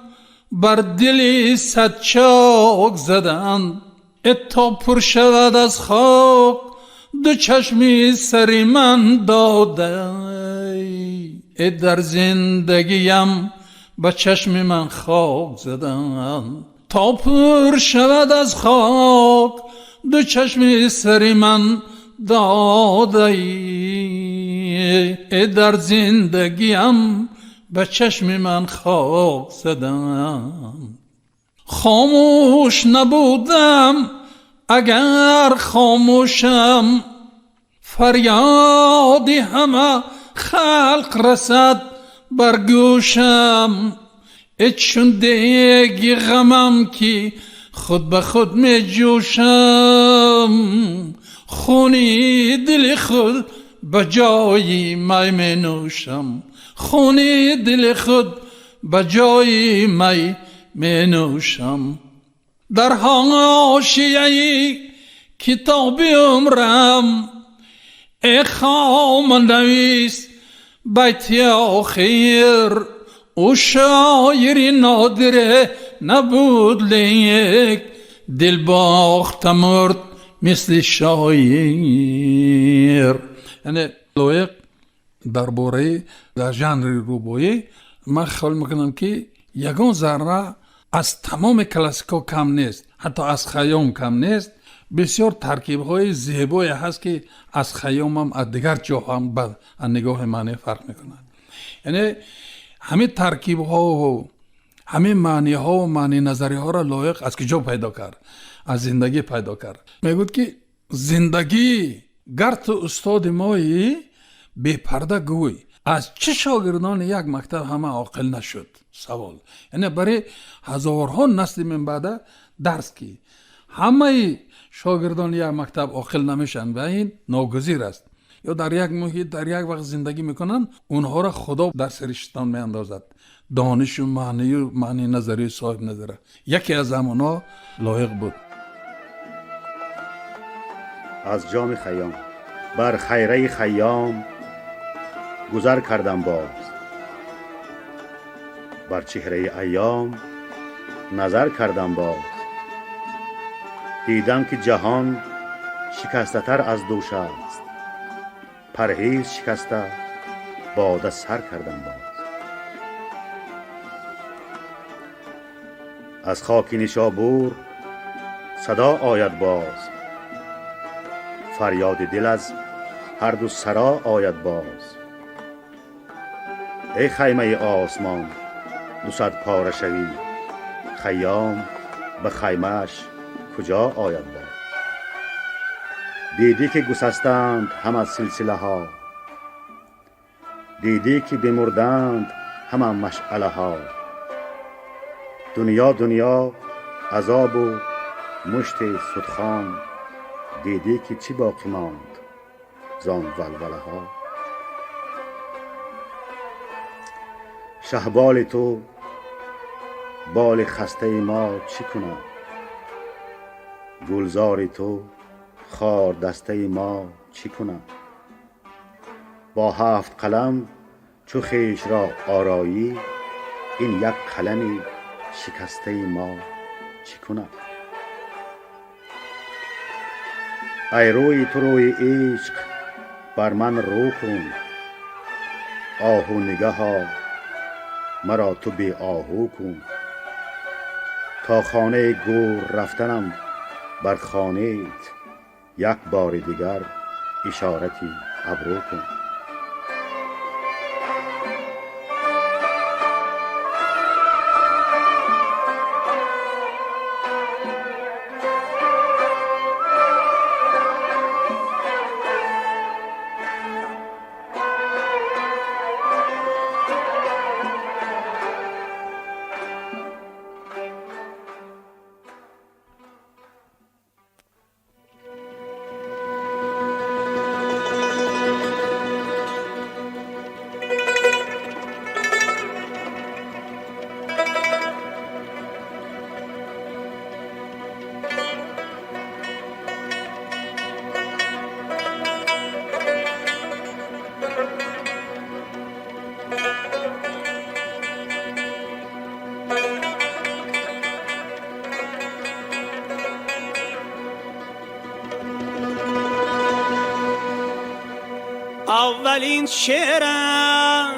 بر دلی صد چاک زدند. ای تا پر شود از خاک دو چشمی سری من داده، ای در زندگیم به چشم من خاک زدند. تا پر شود از خاک دو چشم سری من داده، ای در زندگیم به چشم من خاک زدم. خاموش نبودم اگر خاموشم، فریادی همه خلق رسد بر گوشم. ای چون دیگی غمم که خود به خود می جوشم، خونی دل خود به جای می می نوشم. خونی دل خود به جای می می نوشم. در حاشیه کتاب عمرم ای خام نویس بیت آخر، او شاعری نادره نبود لیک، دل باخت مرد مثل شاعر. یعنی لایق درباره در ژانر روبایی من خیال میکنم که یگان ذره از تمام کلاسیکا کم نیست، حتی از خیام کم نیست. بسیار ترکیب های زیبایی هست که از خیام هم از دیگر جا هم به نگاه معنی فرق میکنند. یعنی همه ترکیب ها و همه معنی ها و معنی نظری ها را لایق از کجا پیدا کرد؟ از زندگی پیدا کرد. میگوید که زندگی گر تو استاد مایی بی پرده گوی، از چه شاگردان یک مکتب همه عاقل نشد؟ سوال. یعنی برای هزارها نسل من بعد درس کی همه شاگردان یک مکتب عاقل نمیشن و این ناگزیر است. یا در یک محیط در یک وقت زندگی میکنن، اونها را خدا در سرشتان میاندازد. دانش و معنی نظری صاحب نظره. یکی از همونا لایق بود. از جام خیام بر خیره خیام گذر کردم باز، بر چهره ایام نظر کردم باز. دیدم که جهان شکسته تر از دوش است، پرهیز شکسته باده سر کردم باز. از خاک نیشابور صدا آید باز، فریاد دل از هر دو سرا آید باز. ای خیمه آسمان 200 پاره شوی، خیام به خیمهش کجا آید باز. دیدی که گسستند هم از سلسله ها، دیدی که بمردند هم از مشعله ها. دنیا دنیا عذاب و مشت سدخان، دیدی که چی باقی ماند زان ولوله ها. شهبال تو بال خسته ما چی کند، گلزار تو خار دسته ما چی کند. با 7 قلم چو خویش را آرایی، این یک قلم شکسته ما چی کند. ای روی تو روی عشق بر من رو کن، آهو نگه ها مرا تو بی آهو کن. تا خانه گور رفتنم بر خانه‌ات، یک بار دیگر اشارتی ابرو کن. اولین شعرم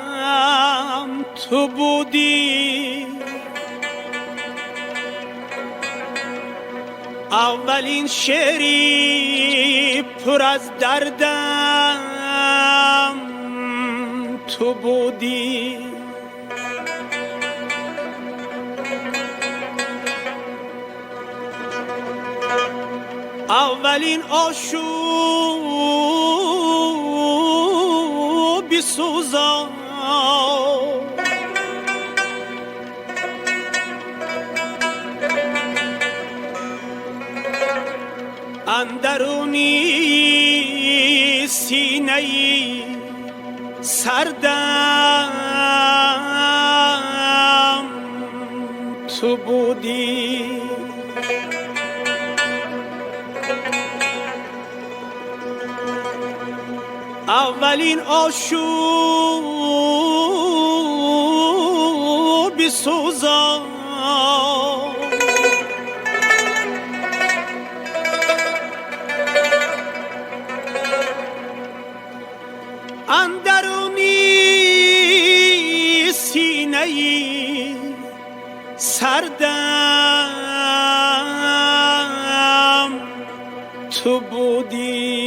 تو بودی، اولین شعری پر از دردم تو بودی. اولین آشوب سوزان اندرونی سینه‌ای سردم تو بودی. اولین آشوب سوزان اندرونی سینه‌ای سردم تو بودی.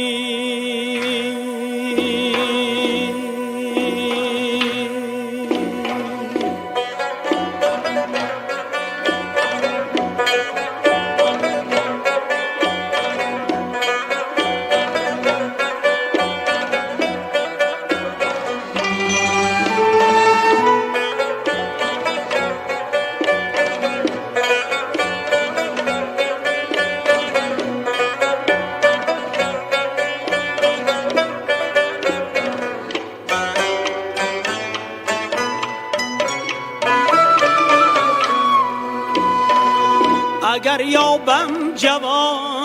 اگر یابم جوانی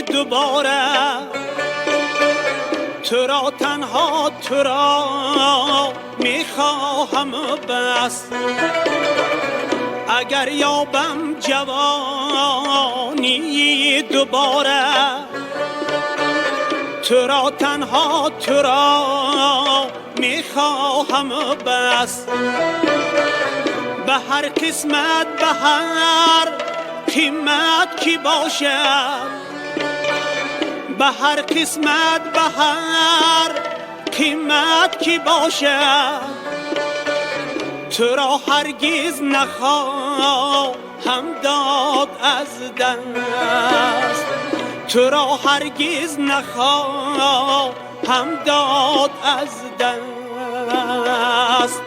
دوباره، تو را تنها تو را میخواهم بس. اگر یابم جوانی دوباره، تو را تنها تو را میخواهم بس به هر قسمت به هر قیمت کی باشد به هر قسمت به هر قیمت کی باشد تو را هرگز نخواهم داد از دست تو را هرگز نخواهم داد از دست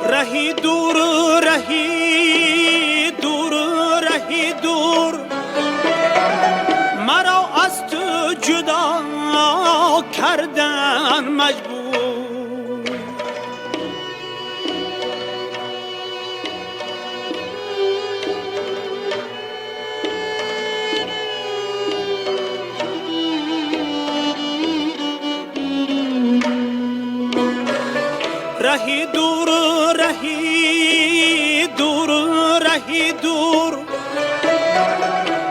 رهی دور رهی دور رهی دور مرا از تو جدا کردن مجبور رهی دور رهی دور رهی دور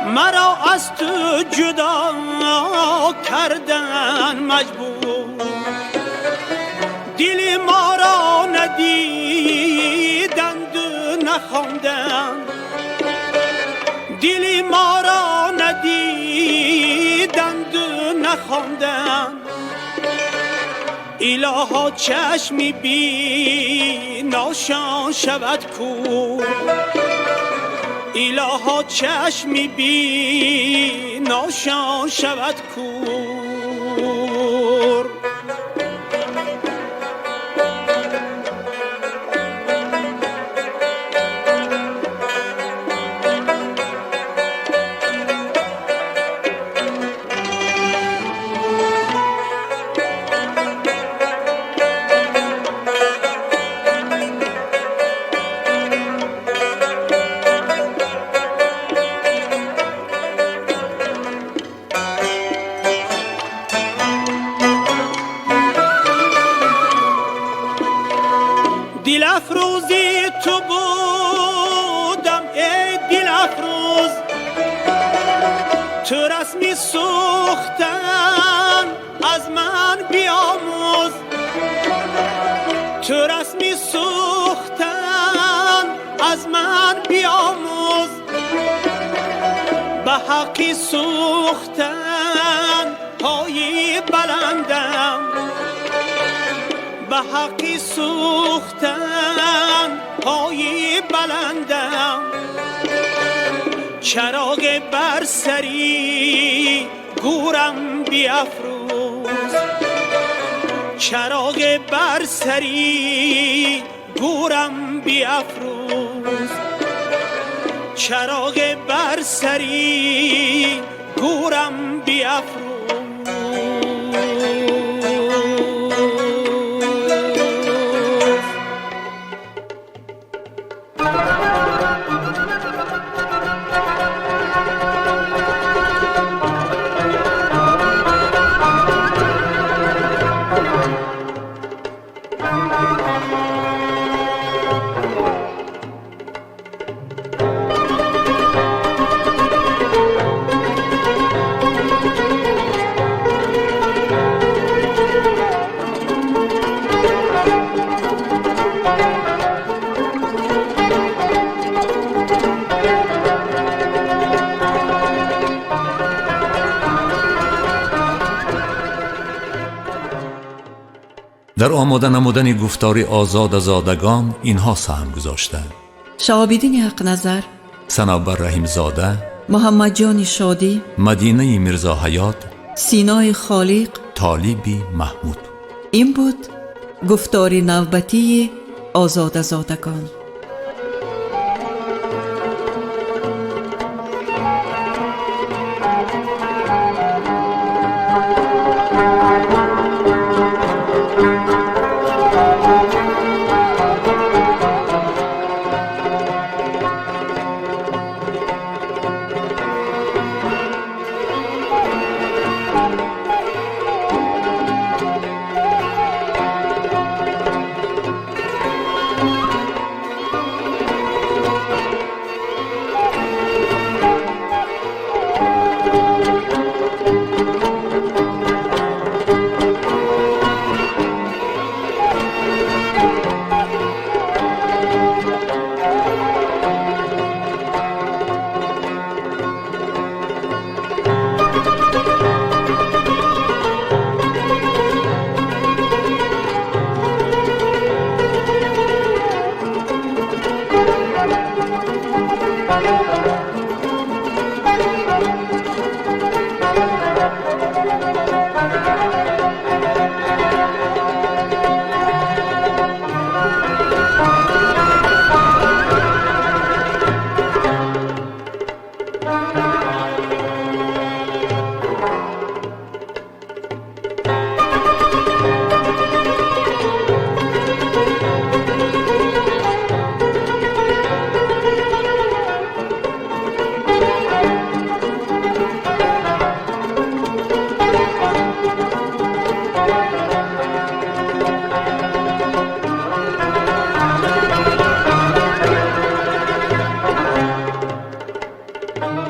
مرا از تو جدا کردن مجبور دل ما را ندیدند و نخواندند دل ما را ندیدند و نخواندند الها چشمی بی ناشان شود کور الها چشمی بی ناشان شود کور دل افروزی تو بودم ای دل افروز تو رسمی سوختن از من بیاموز تو رسمی سوختن از من بیاموز به حقی سوختن های بلندم به حقی سوختن های بلندم چراغ بر سری گورم بیافروز چراغ بر سری گورم بیافروز چراغ بر سری گورم بیافروز در آماده نمودن گفتار آزاد زادگان اینها سهم گذاشتند: شهاب‌الدین حق نظر، صنوبر رحیم زاده، محمد جان شادی، مدینه میرزا حیات، سینای خالق، طالبی محمود. این بود گفتار نوبتی آزاد زادگان.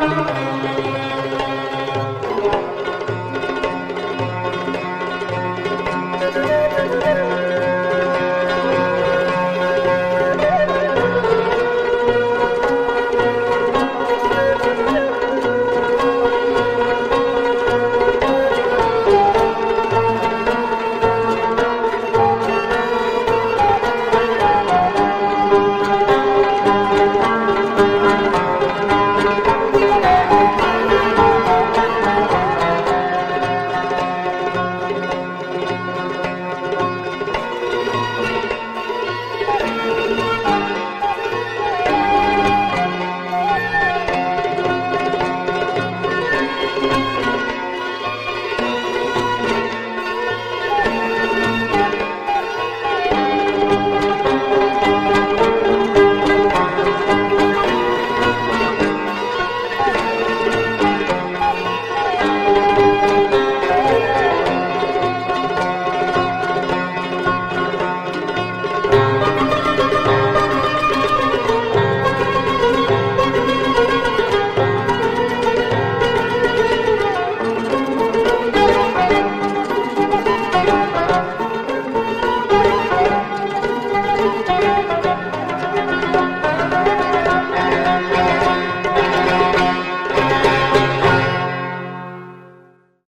میکنم.